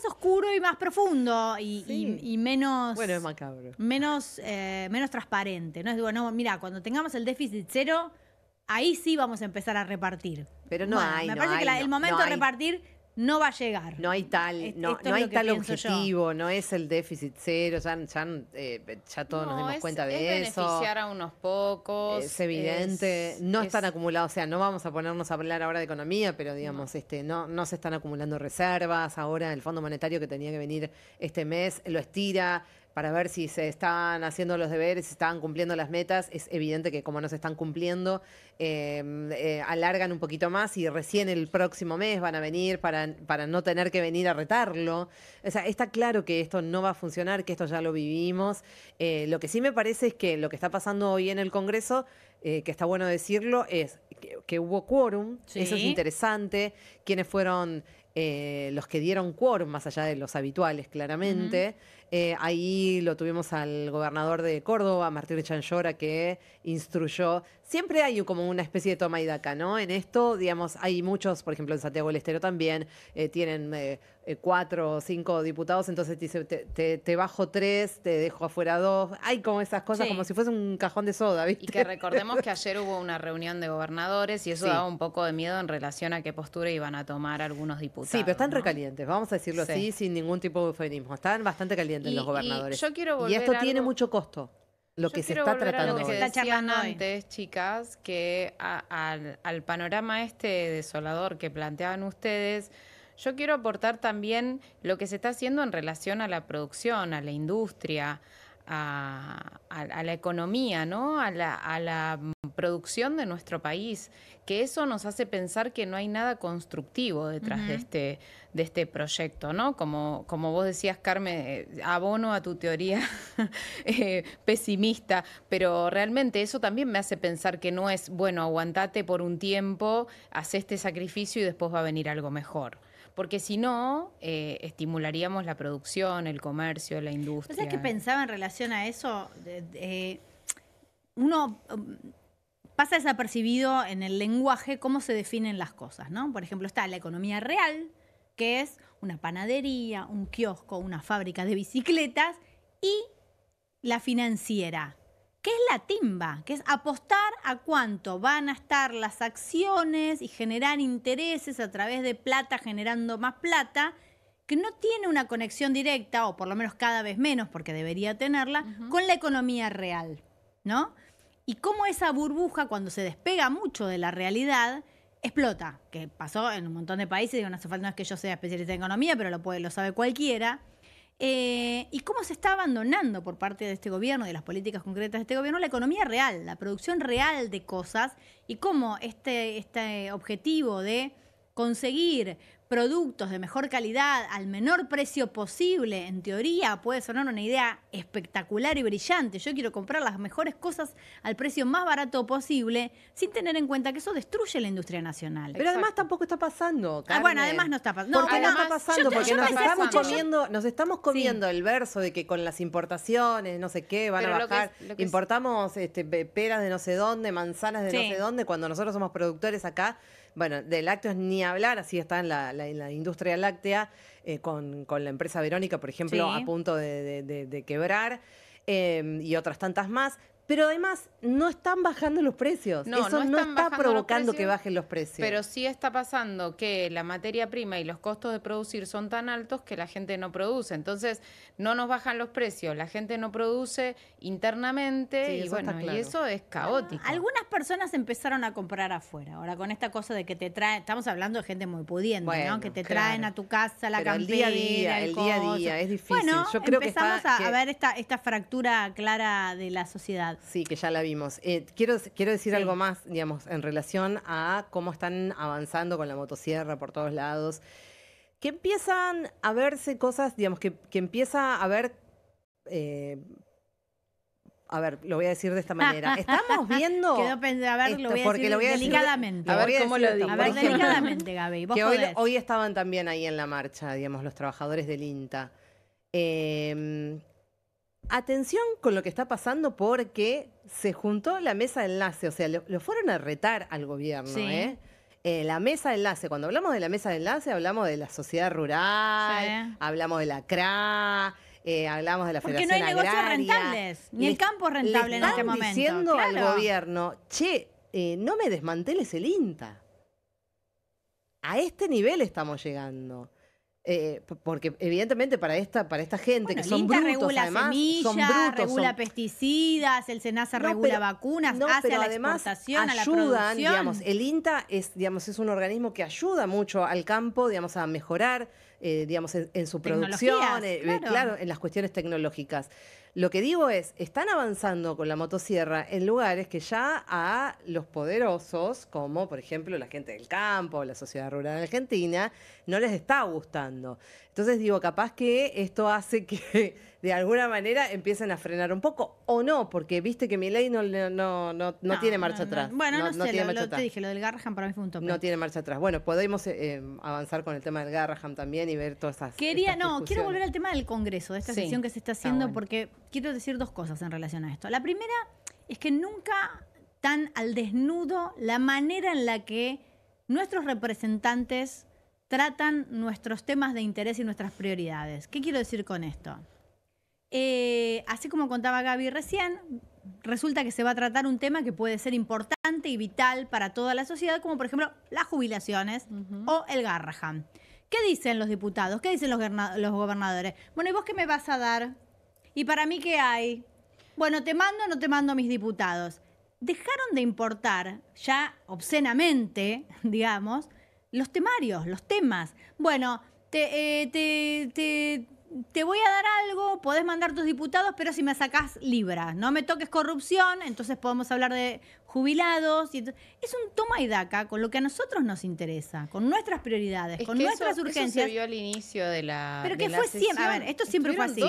oscuro y más profundo y menos, bueno, es macabro, menos transparente. No es bueno, mira, cuando tengamos el déficit cero, ahí sí vamos a empezar a repartir. Pero no hay, me parece que el momento de repartir no va a llegar. No hay tal, no hay tal objetivo, yo. No es el déficit cero, ya todos nos dimos cuenta de eso. Es beneficiar a unos pocos. Es evidente, no están acumulados, o sea, no vamos a ponernos a hablar ahora de economía, pero digamos, no se están acumulando reservas. Ahora el Fondo Monetario que tenía que venir este mes lo estira para ver si se están haciendo los deberes, si estaban cumpliendo las metas. Es evidente que como no se están cumpliendo, alargan un poquito más y recién el próximo mes van a venir para no tener que venir a retarlo. O sea, está claro que esto no va a funcionar, que esto ya lo vivimos. Lo que sí me parece es que lo que está pasando hoy en el Congreso, que está bueno decirlo, es que hubo quórum. Sí. Eso es interesante. ¿Quiénes fueron los que dieron quórum, más allá de los habituales, claramente? Ahí lo tuvimos al gobernador de Córdoba, Martín Chanllora, que instruyó. Siempre hay como una especie de toma y daca, ¿no? En esto, digamos, hay muchos, por ejemplo, en Santiago del Estero también, tienen 4 o 5 diputados, entonces dice, te bajo 3, te dejo afuera 2. Hay como esas cosas, como si fuese un cajón de soda, ¿viste? Y que recordemos que ayer hubo una reunión de gobernadores y eso daba un poco de miedo en relación a qué postura iban a tomar algunos diputados. Sí, pero están recalientes, vamos a decirlo así, sin ningún tipo de eufemismo. Están bastante calientes los gobernadores. Y yo quiero volver y esto tiene mucho costo. lo que Yo se quiero está volver a tratando lo que hoy. decían antes, chicas, que al panorama este desolador que planteaban ustedes, yo quiero aportar también lo que se está haciendo en relación a la producción, a la industria, a la economía, ¿no? A la producción de nuestro país, que eso nos hace pensar que no hay nada constructivo detrás de este proyecto, ¿no? Como vos decías, Carmen, abono a tu teoría pesimista, pero realmente eso también me hace pensar que no es, bueno, aguantate por un tiempo, haz este sacrificio y después va a venir algo mejor. Porque si no, estimularíamos la producción, el comercio, la industria. ¿Sabes qué pensaba en relación a eso? Uno pasa desapercibido en el lenguaje cómo se definen las cosas, ¿no? Por ejemplo, está la economía real, que es una panadería, un kiosco, una fábrica de bicicletas, y la financiera, que es la timba, que es apostar a cuánto van a estar las acciones y generar intereses a través de plata generando más plata, que no tiene una conexión directa, o por lo menos cada vez menos, porque debería tenerla, con la economía real, ¿no? Y cómo esa burbuja, cuando se despega mucho de la realidad, explota, que pasó en un montón de países, digo, no hace falta, no es que yo sea especialista en economía, pero lo sabe cualquiera. Y cómo se está abandonando por parte de este gobierno y de las políticas concretas de este gobierno la economía real, la producción real de cosas, y cómo este objetivo de conseguir productos de mejor calidad al menor precio posible, en teoría puede sonar una idea espectacular y brillante. Yo quiero comprar las mejores cosas al precio más barato posible, sin tener en cuenta que eso destruye la industria nacional. Pero además tampoco está pasando, Carmen. Bueno, además no está pasando. ¿Por qué no está pasando? Porque nos estamos comiendo Sí. el verso de que con las importaciones, no sé qué, van Pero a lo que bajar. es- lo que es- Importamos peras de no sé dónde, manzanas de Sí. no sé dónde, cuando nosotros somos productores acá. Bueno, de lácteos ni hablar, así está en la industria láctea, con la empresa Verónica, por ejemplo, Sí. a punto de quebrar, y otras tantas más. Pero además no están bajando los precios. No, Eso no no están está bajando provocando los que precios, bajen los precios. Pero sí está pasando que la materia prima y los costos de producir son tan altos que la gente no produce. Entonces, no nos bajan los precios, la gente no produce internamente, Sí, y eso bueno, está claro. y eso es caótico. Algunas personas empezaron a comprar afuera. Ahora, con esta cosa de que te traen, estamos hablando de gente muy pudiente, Bueno, ¿no? Que te claro. traen a tu casa la Pero el campera, día a día, es difícil. Bueno, Yo creo que empezamos está- a ver esta fractura clara de la sociedad. Sí, que ya la vimos. Quiero decir algo más, digamos, en relación a cómo están avanzando con la motosierra por todos lados. Que empiezan a verse cosas, digamos, que empieza a ver... a ver, lo voy a decir de esta manera. Estamos viendo... Quedó a ver, lo voy a porque decir lo voy a decir- delicadamente. lo A ver voy cómo decir lo de esta digo. A ver, manera. delicadamente, Gaby. Vos Que podés. hoy estaban también ahí en la marcha, digamos, los trabajadores del INTA. Atención con lo que está pasando, porque se juntó la mesa de enlace, o sea, lo fueron a retar al gobierno, Sí. La mesa de enlace, cuando hablamos de la mesa de enlace, hablamos de la sociedad rural, Sí. hablamos de la CRA, hablamos de la Porque no hay Federación negocios Agraria. rentables, ni el campo es rentable le en este están momento. diciendo al Claro. gobierno, che, no me desmanteles el INTA. A este nivel estamos llegando. Porque evidentemente para esta gente Bueno, que son el INTA brutos, regula además, semillas, son brutos, regula son- pesticidas, el SENASA No, regula pero- vacunas, no, hace pero a la además exportación, a la ayudan, producción. digamos, el INTA es un organismo que ayuda mucho al campo, digamos, a mejorar, digamos, en su producción, Tecnologías, claro. claro, en las cuestiones tecnológicas. Lo que digo es, están avanzando con la motosierra en lugares que ya a los poderosos, como por ejemplo la gente del campo, la sociedad rural argentina, no les está gustando. Entonces digo, capaz que esto hace que de alguna manera empiecen a frenar un poco, o no, porque viste que Milei no tiene marcha atrás. Bueno, no, sé, tiene marcha te atrás. dije, lo del Garrahan para mí fue un tope. No tiene marcha atrás. Bueno, podemos avanzar con el tema del Garrahan también y ver todas estas Quiero discusiones. volver al tema del Congreso, de esta Sí, sesión que se está está haciendo, bueno. porque quiero decir dos cosas en relación a esto. La primera es que nunca tan al desnudo la manera en la que nuestros representantes tratan nuestros temas de interés y nuestras prioridades. ¿Qué quiero decir con esto? Así como contaba Gaby recién, resulta que se va a tratar un tema que puede ser importante y vital para toda la sociedad, como por ejemplo las jubilaciones o el Garrahan. ¿Qué dicen los diputados? ¿Qué dicen los gobernadores? Bueno, ¿y vos qué me vas a dar? ¿Y para mí qué hay? Bueno, te mando o no te mando a mis diputados. Dejaron de importar, ya obscenamente, digamos, los temarios, los temas. Bueno, te voy a dar algo, podés mandar tus diputados, pero si me sacás libra, no me toques corrupción, entonces podemos hablar de jubilados. Es un toma y daca con lo que a nosotros nos interesa, con nuestras prioridades, con nuestras urgencias. Eso se vio al inicio de la Pero que de la fue sesión. siempre, a ver, esto siempre fue así.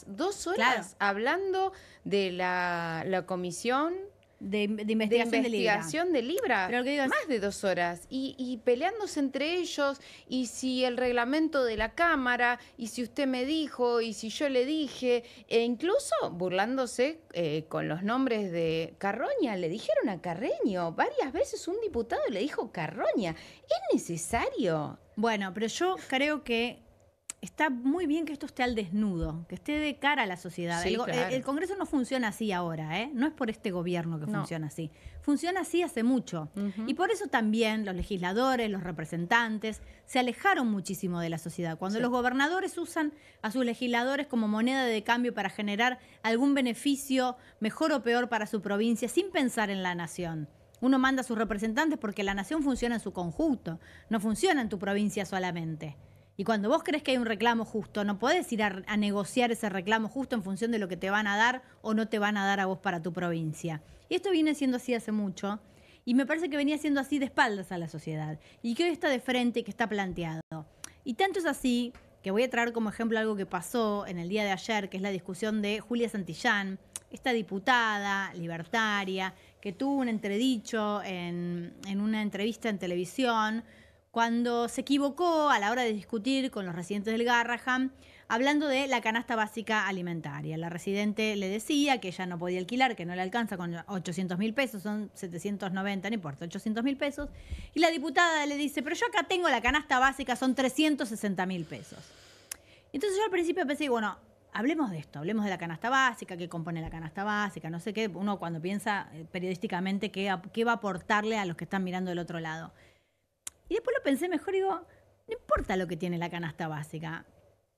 Dos horas Claro. hablando de la comisión de investigación de Libra. Pero lo que digo es, más de 2 horas. Y peleándose entre ellos, y si el reglamento de la Cámara, y si usted me dijo, y si yo le dije, e incluso burlándose con los nombres de Carroña. Le dijeron a Carreño, varias veces un diputado le dijo Carroña. ¿Es necesario? Bueno, pero yo creo que está muy bien que esto esté al desnudo, que esté de cara a la sociedad. Sí, claro. El Congreso no funciona así ahora, ¿eh? No es por este gobierno que funciona así. Funciona así hace mucho. Y por eso también los legisladores, los representantes, se alejaron muchísimo de la sociedad. Cuando los gobernadores usan a sus legisladores como moneda de cambio para generar algún beneficio, mejor o peor para su provincia, sin pensar en la nación. Uno manda a sus representantes porque la nación funciona en su conjunto, no funciona en tu provincia solamente. Y cuando vos crees que hay un reclamo justo, no podés ir a negociar ese reclamo justo en función de lo que te van a dar o no te van a dar a vos para tu provincia. Y esto viene siendo así hace mucho, y me parece que venía siendo así de espaldas a la sociedad, y que hoy está de frente y que está planteado. Y tanto es así que voy a traer como ejemplo algo que pasó en el día de ayer, que es la discusión de Julia Santillán, esta diputada libertaria, que tuvo un entredicho en una entrevista en televisión, cuando se equivocó a la hora de discutir con los residentes del Garrahan, hablando de la canasta básica alimentaria. La residente le decía que ella no podía alquilar, que no le alcanza con 800.000 pesos, son 790, no importa, 800.000 pesos. Y la diputada le dice, pero yo acá tengo la canasta básica, son 360.000 pesos. Entonces yo al principio pensé, bueno, hablemos de esto, hablemos de la canasta básica, qué compone la canasta básica, no sé qué. Uno cuando piensa periodísticamente qué va a aportarle a los que están mirando del otro lado. Y después lo pensé mejor y digo, no importa lo que tiene la canasta básica.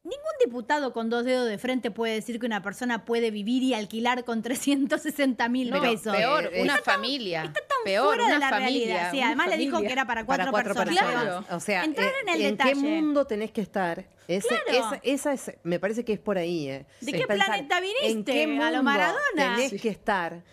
Ningún diputado con 2 dedos de frente puede decir que una persona puede vivir y alquilar con 360.000 pesos. Peor, una familia. Está tan peor, fuera de una la familia, realidad. Sí, una además familia. le dijo que era para 4 personas. Claro. O sea, entrar en el ¿en detalle. qué mundo tenés que estar? Claro. Esa es, me parece que es por ahí. ¿De qué planeta viniste? ¿En qué mundo a lo Maradona? tenés que estar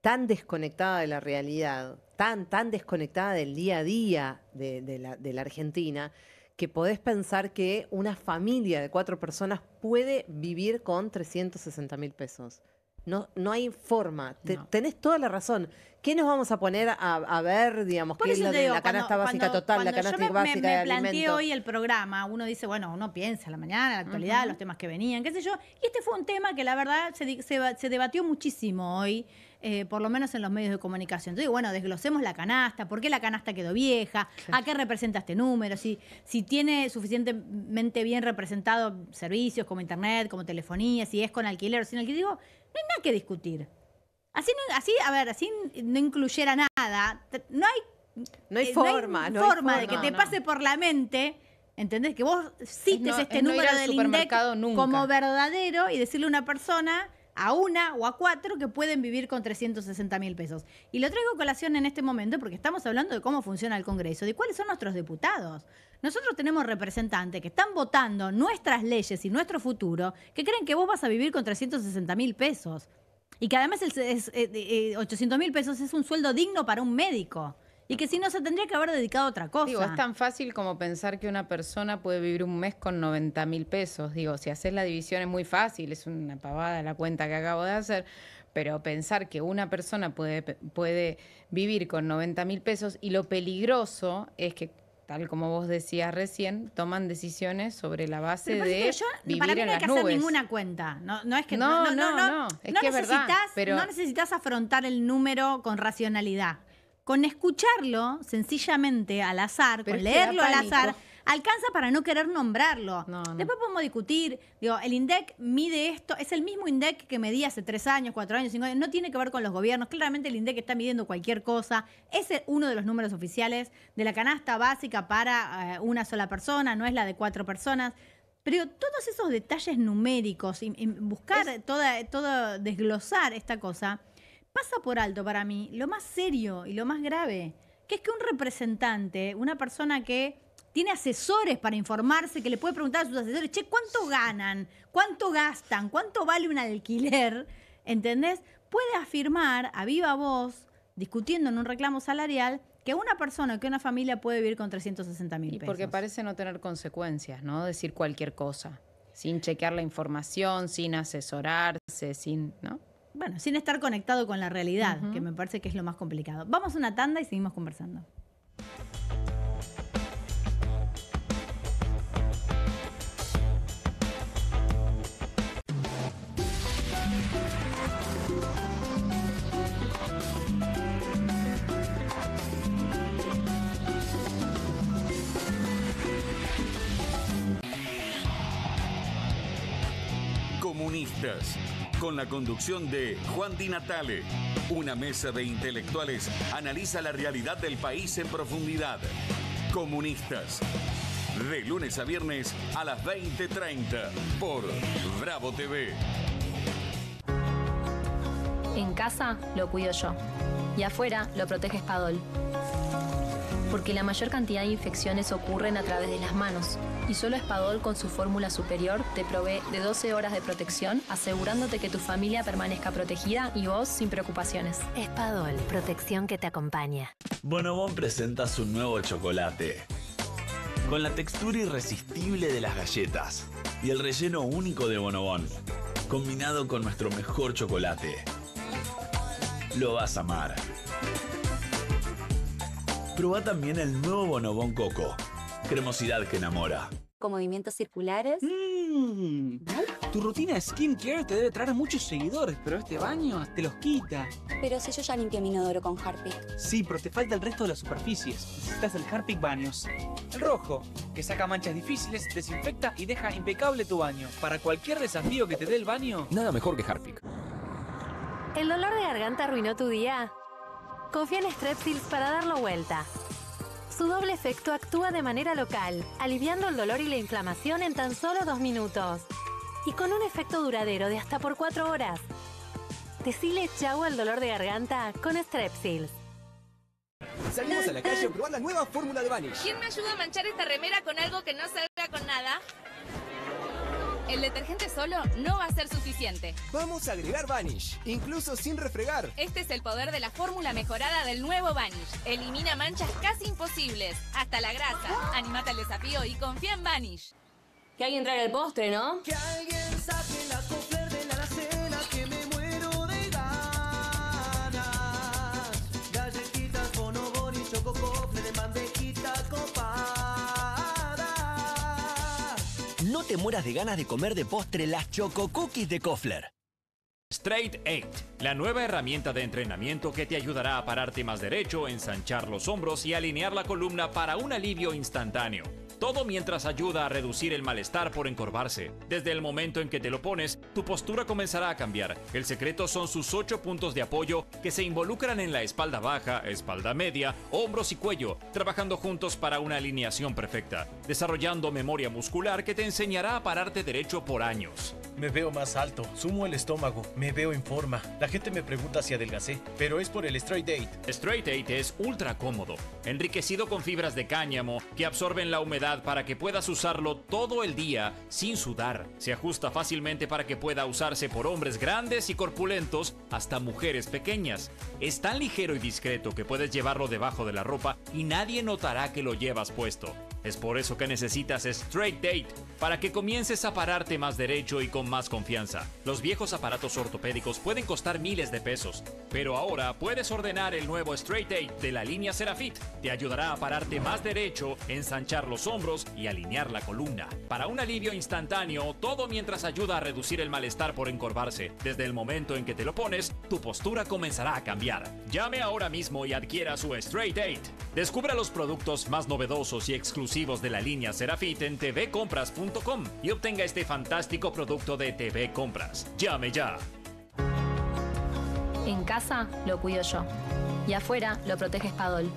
tan desconectada de la realidad, tan desconectada del día a día de la Argentina, que podés pensar que una familia de 4 personas puede vivir con 360.000 pesos? No hay forma. Tenés toda la razón. ¿Qué nos vamos a poner a ver, digamos, qué es lo de la canasta básica total, la canasta básica de alimentos? Me planteé hoy el programa, uno dice, bueno, uno piensa la mañana, la actualidad, los temas que venían, qué sé yo, y este fue un tema que la verdad se debatió muchísimo hoy, por lo menos en los medios de comunicación. Entonces, bueno, desglosemos la canasta, por qué la canasta quedó vieja, a qué representa este número, si tiene suficientemente bien representado servicios como internet, como telefonía, si es con alquiler o sin alquiler. Digo, no hay nada que discutir. Así no incluyera nada, no hay forma de que te pase por la mente, ¿entendés? Que vos cites este número del INDEC como verdadero y decirle a una persona, a una o a 4, que pueden vivir con 360.000 pesos. Y lo traigo a colación en este momento porque estamos hablando de cómo funciona el Congreso, de cuáles son nuestros diputados. Nosotros tenemos representantes que están votando nuestras leyes y nuestro futuro, que creen que vos vas a vivir con 360.000 pesos. Y que además 800.000 pesos es un sueldo digno para un médico. Y que si no, se tendría que haber dedicado a otra cosa. Digo, es tan fácil como pensar que una persona puede vivir un mes con 90.000 pesos. Digo, si haces la división es muy fácil, es una pavada la cuenta que acabo de hacer, pero pensar que una persona puede vivir con 90.000 pesos, y lo peligroso es que, tal como vos decías recién, toman decisiones sobre la base de vivir en las nubes. Para mí no hay que hacer ninguna cuenta. No es que no necesitas afrontar el número con racionalidad. Con escucharlo sencillamente al azar, con leerlo al azar, alcanza para no querer nombrarlo. Después podemos discutir, digo, el INDEC mide esto, es el mismo INDEC que medía hace 3 años, 4 años, 5 años, no tiene que ver con los gobiernos. Claramente el INDEC está midiendo cualquier cosa. Es uno de los números oficiales de la canasta básica para una sola persona, no es la de 4 personas. Pero todos esos detalles numéricos, buscar desglosar esta cosa, pasa por alto para mí lo más serio y lo más grave, que es que un representante, una persona que tiene asesores para informarse, que le puede preguntar a sus asesores, che, ¿cuánto ganan? ¿Cuánto gastan? ¿Cuánto vale un alquiler? ¿Entendés? Puede afirmar a viva voz, discutiendo en un reclamo salarial, que una persona, que una familia puede vivir con 360.000 pesos. Y porque parece no tener consecuencias, ¿no? Decir cualquier cosa, sin chequear la información, sin asesorarse, ¿no? Bueno, sin estar conectado con la realidad, que me parece que es lo más complicado. Vamos a una tanda y seguimos conversando. Comunistas, con la conducción de Juan Di Natale. Una mesa de intelectuales analiza la realidad del país en profundidad. Comunistas, de lunes a viernes a las 20:30 por Bravo TV. En casa lo cuido yo y afuera lo protege Spadol. Porque la mayor cantidad de infecciones ocurren a través de las manos y solo Spadol con su fórmula superior te provee de 12 horas de protección, asegurándote que tu familia permanezca protegida y vos sin preocupaciones. Spadol, protección que te acompaña. Bonobón presenta su nuevo chocolate. Con la textura irresistible de las galletas y el relleno único de Bonobón, combinado con nuestro mejor chocolate. Lo vas a amar. Probá también el nuevo Bonobón Coco. Cremosidad que enamora. Con movimientos circulares. Tu rutina skincare te debe traer muchos seguidores, pero este baño te los quita. Pero si yo ya limpié mi inodoro con Harpic. Sí, pero te falta el resto de las superficies. Necesitas el Harpic Baños. El rojo, que saca manchas difíciles, desinfecta y deja impecable tu baño. Para cualquier desafío que te dé el baño, nada mejor que Harpic. ¿El dolor de garganta arruinó tu día? Confía en Strepsils para darlo vuelta. Su doble efecto actúa de manera local, aliviando el dolor y la inflamación en tan solo 2 minutos. Y con un efecto duradero de hasta por 4 horas. Decile chau al dolor de garganta con Strepsils. Salimos a la calle a probar la nueva fórmula de Vanish. ¿Quién me ayuda a manchar esta remera con algo que no salga con nada? El detergente solo no va a ser suficiente. Vamos a agregar Vanish, incluso sin refregar. Este es el poder de la fórmula mejorada del nuevo Vanish. Elimina manchas casi imposibles, hasta la grasa. Animate al desafío y confía en Vanish. Que alguien traiga el postre, ¿no? Que alguien saque la Cofler de la alacena, que me muero de ganas. Galletitas, Bonobón y Choco Cofler de mandejita copada. No te mueras de ganas de comer de postre las Choco Cookies de Cofler. Straight 8, la nueva herramienta de entrenamiento que te ayudará a pararte más derecho, ensanchar los hombros y alinear la columna para un alivio instantáneo. Todo mientras ayuda a reducir el malestar por encorvarse. Desde el momento en que te lo pones, tu postura comenzará a cambiar. El secreto son sus 8 puntos de apoyo que se involucran en la espalda baja, espalda media, hombros y cuello, trabajando juntos para una alineación perfecta, desarrollando memoria muscular que te enseñará a pararte derecho por años. Me veo más alto, sumo el estómago, me veo en forma. La gente me pregunta si adelgacé, pero es por el Straight 8. Straight 8 es ultra cómodo, enriquecido con fibras de cáñamo que absorben la humedad para que puedas usarlo todo el día sin sudar. Se ajusta fácilmente para que pueda usarse por hombres grandes y corpulentos hasta mujeres pequeñas. Es tan ligero y discreto que puedes llevarlo debajo de la ropa y nadie notará que lo llevas puesto. Es por eso que necesitas Straight 8, para que comiences a pararte más derecho y con más confianza. Los viejos aparatos ortopédicos pueden costar miles de pesos, pero ahora puedes ordenar el nuevo Straight 8 de la línea Serafit. Te ayudará a pararte más derecho, ensanchar los hombros y alinear la columna. Para un alivio instantáneo, todo mientras ayuda a reducir el malestar por encorvarse. Desde el momento en que te lo pones, tu postura comenzará a cambiar. Llame ahora mismo y adquiera su Straight 8. Descubra los productos más novedosos y exclusivos de la línea Serafit en tvcompras.com y obtenga este fantástico producto de TV Compras. Llame ya. En casa lo cuido yo y afuera lo protege Spadol.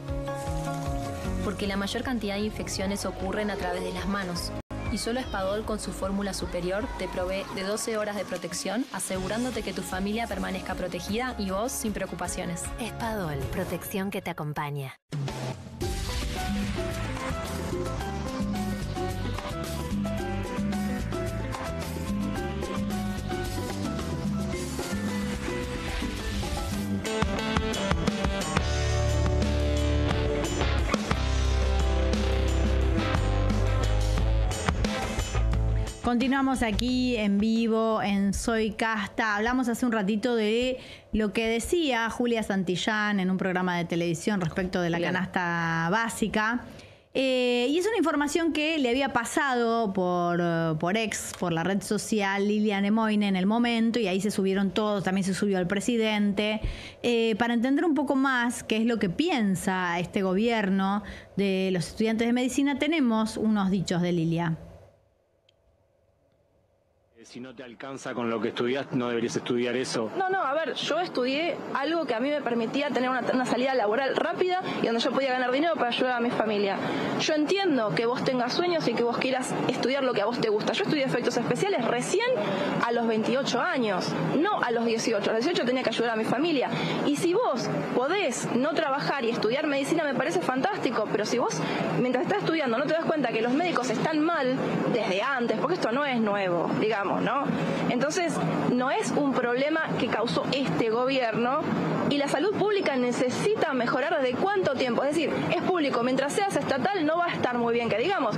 Porque la mayor cantidad de infecciones ocurren a través de las manos Y solo Espadol con su fórmula superior te provee de 12 horas de protección, asegurándote que tu familia permanezca protegida y vos sin preocupaciones. Espadol, protección que te acompaña. Continuamos aquí en vivo en Soy Casta. Hablamos hace un ratito de lo que decía Julia Santillán en un programa de televisión respecto de la canasta básica. Y es una información que le había pasado por X, por la red social, Lilia Lemoine en el momento, y ahí se subieron todos, también se subió el presidente, para entender un poco más qué es lo que piensa este gobierno de los estudiantes de medicina. Tenemos unos dichos de Lilia. Si no te alcanza con lo que estudias, no deberías estudiar eso. No, a ver, yo estudié algo que a mí me permitía tener una salida laboral rápida y donde yo podía ganar dinero para ayudar a mi familia. Yo entiendo que vos tengas sueños y que vos quieras estudiar lo que a vos te gusta. Yo estudié efectos especiales recién a los 28 años, no a los 18. A los 18 tenía que ayudar a mi familia. Y si vos podés no trabajar y estudiar medicina, me parece fantástico, pero si vos, mientras estás estudiando, no te das cuenta que los médicos están mal desde antes, porque esto no es nuevo, digamos, ¿no? Entonces, no es un problema que causó este gobierno y la salud pública necesita mejorar desde cuánto tiempo. Es decir, es público, mientras seas estatal no va a estar muy bien, que digamos.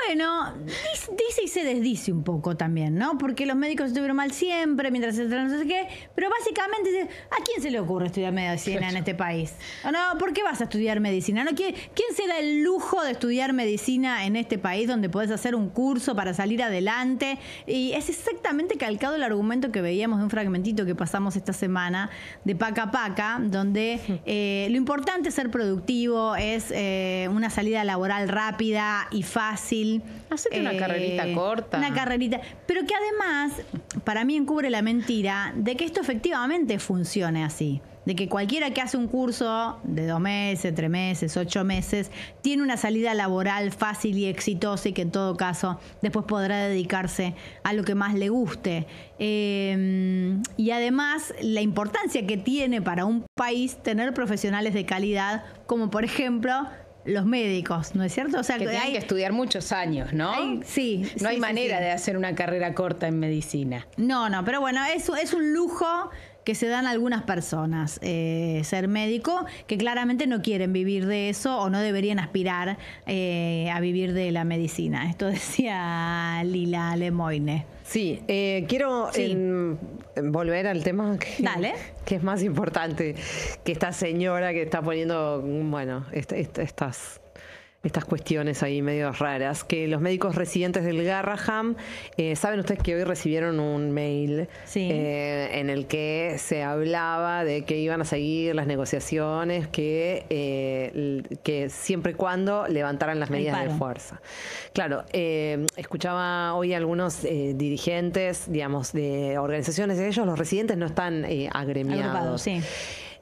Bueno, dice y se desdice un poco también, ¿no? Porque los médicos estuvieron mal siempre, mientras se no sé qué, pero básicamente, ¿a quién se le ocurre estudiar medicina en este país? No, ¿por qué vas a estudiar medicina? ¿No? ¿Quién se da el lujo de estudiar medicina en este país donde podés hacer un curso para salir adelante? Y es exactamente calcado el argumento que veíamos de un fragmentito que pasamos esta semana de Paca Paca, donde lo importante es ser productivo, es una salida laboral rápida y fácil. Hacete una carrerita corta. Una carrerita. Pero que además, para mí encubre la mentira de que esto efectivamente funcione así. De que cualquiera que hace un curso de 2 meses, 3 meses, 8 meses, tiene una salida laboral fácil y exitosa y que en todo caso después podrá dedicarse a lo que más le guste. Y además la importancia que tiene para un país tener profesionales de calidad, como por ejemplo los médicos, ¿no es cierto? O sea, que tienen que estudiar muchos años, ¿no? Sí. No hay manera de hacer una carrera corta en medicina. No, pero bueno, es un lujo que se dan algunas personas, ser médico, que claramente no quieren vivir de eso o no deberían aspirar a vivir de la medicina. Esto decía Lila Lemoine. Sí, quiero volver al tema que es más importante que esta señora que está poniendo, bueno, estas cuestiones ahí medio raras, que los médicos residentes del Garraham, saben ustedes que hoy recibieron un mail en el que se hablaba de que iban a seguir las negociaciones, que siempre y cuando levantaran las medidas de fuerza. Claro, escuchaba hoy algunos dirigentes, digamos, de organizaciones de ellos, los residentes no están agremiados. Agrupados, sí.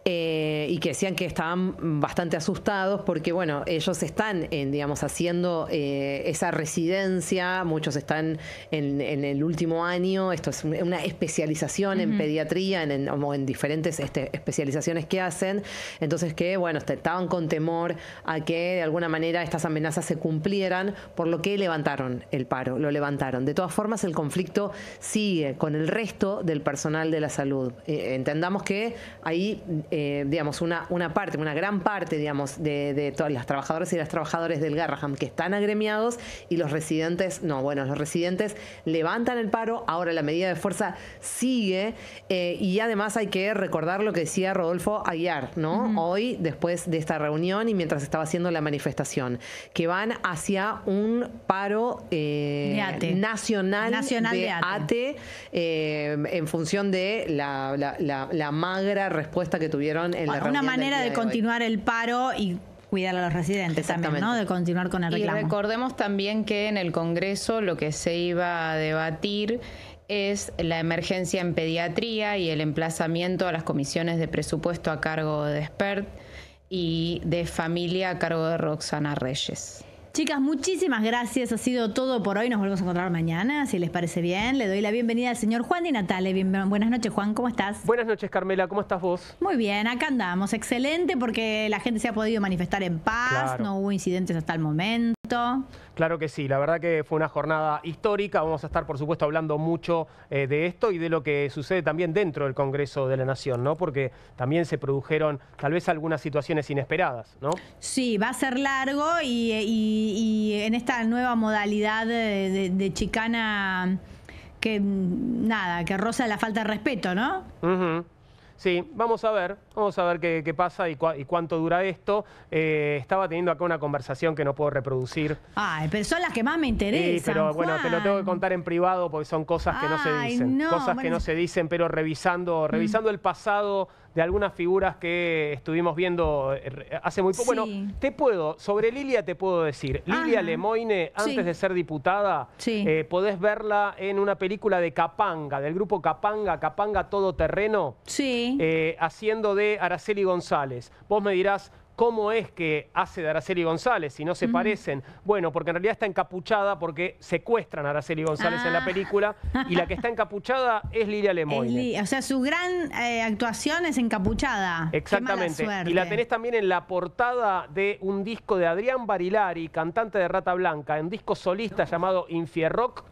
Y que decían que estaban bastante asustados porque, bueno, ellos están, digamos, haciendo esa residencia, muchos están en el último año, esto es una especialización en pediatría, o en diferentes especializaciones que hacen, entonces que, bueno, estaban con temor a que de alguna manera estas amenazas se cumplieran, por lo que levantaron el paro, lo levantaron. De todas formas, el conflicto sigue con el resto del personal de la salud. Entendamos que ahí digamos, una gran parte, digamos, de todas las trabajadoras y las trabajadores del Garraham que están agremiados, y los residentes no. Bueno, los residentes levantan el paro, ahora la medida de fuerza sigue, y además hay que recordar lo que decía Rodolfo Aguiar, ¿no? Hoy, después de esta reunión y mientras estaba haciendo la manifestación, que van hacia un paro nacional de ATE, en función de la magra respuesta que tuvieron en la reunión. Una manera de continuar el paro y cuidar a los residentes también, ¿no? De continuar con el reclamo. Y recordemos también que en el Congreso lo que se iba a debatir es la emergencia en pediatría y el emplazamiento a las comisiones de presupuesto a cargo de Expert y de familia a cargo de Roxana Reyes. Chicas, muchísimas gracias. Ha sido todo por hoy. Nos volvemos a encontrar mañana, si les parece bien. Le doy la bienvenida al señor Juan Di Natale. Buenas noches, Juan. ¿Cómo estás? Buenas noches, Carmela. ¿Cómo estás vos? Muy bien, acá andamos. Excelente, porque la gente se ha podido manifestar en paz. Claro. No hubo incidentes hasta el momento. Claro que sí. La verdad que fue una jornada histórica. Vamos a estar, por supuesto, hablando mucho de esto y de lo que sucede también dentro del Congreso de la Nación, ¿no? Porque también se produjeron tal vez algunas situaciones inesperadas, ¿no? Sí, va a ser largo y en esta nueva modalidad de chicana que nada, que roza la falta de respeto, ¿no? Sí, vamos a ver qué pasa y cuánto dura esto. Estaba teniendo acá una conversación que no puedo reproducir. Ay, pero son las que más me interesan, Sí, pero bueno, Juan. te lo tengo que contar en privado porque son cosas que no se dicen. No, cosas que no se dicen, pero revisando el pasado de algunas figuras que estuvimos viendo hace muy poco. Sí. Bueno, sobre Lilia te puedo decir. Lilia Lemoine, antes de ser diputada, podés verla en una película de Capanga, del grupo Capanga Todoterreno, haciendo de Araceli González. Vos me dirás, ¿cómo es que hace de Araceli González si no se parecen? Bueno, porque en realidad está encapuchada porque secuestran a Araceli González en la película y la que está encapuchada es Lilia Lemoine. O sea, su gran actuación es encapuchada. Exactamente. Qué mala suerte. Y la tenés también en la portada de un disco de Adrián Barilari, cantante de Rata Blanca, un disco solista llamado Infierrock.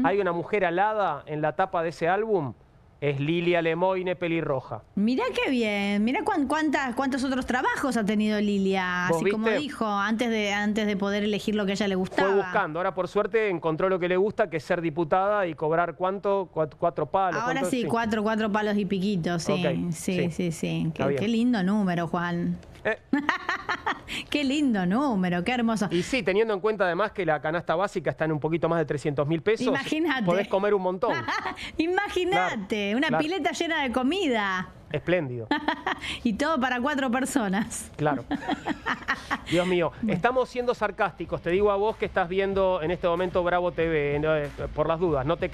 Hay una mujer alada en la tapa de ese álbum. Es Lilia Lemoine, pelirroja. Mirá qué bien, mirá cuántos otros trabajos ha tenido Lilia, así como dijo, antes de poder elegir lo que a ella le gustaba. Fue buscando, ahora por suerte encontró lo que le gusta, que es ser diputada y cobrar ¿cuánto? 4 palos. Ahora sí, 4 palos y piquitos, sí. Okay, sí. Qué lindo número, Juan. Qué lindo número, qué hermoso. Y sí, teniendo en cuenta además que la canasta básica está en un poquito más de 300.000 pesos. Imagínate. Podés comer un montón. Imagínate, una pileta llena de comida. Espléndido. Y todo para 4 personas. Claro. Dios mío, estamos siendo sarcásticos. Te digo a vos que estás viendo en este momento Bravo TV, por las dudas, no te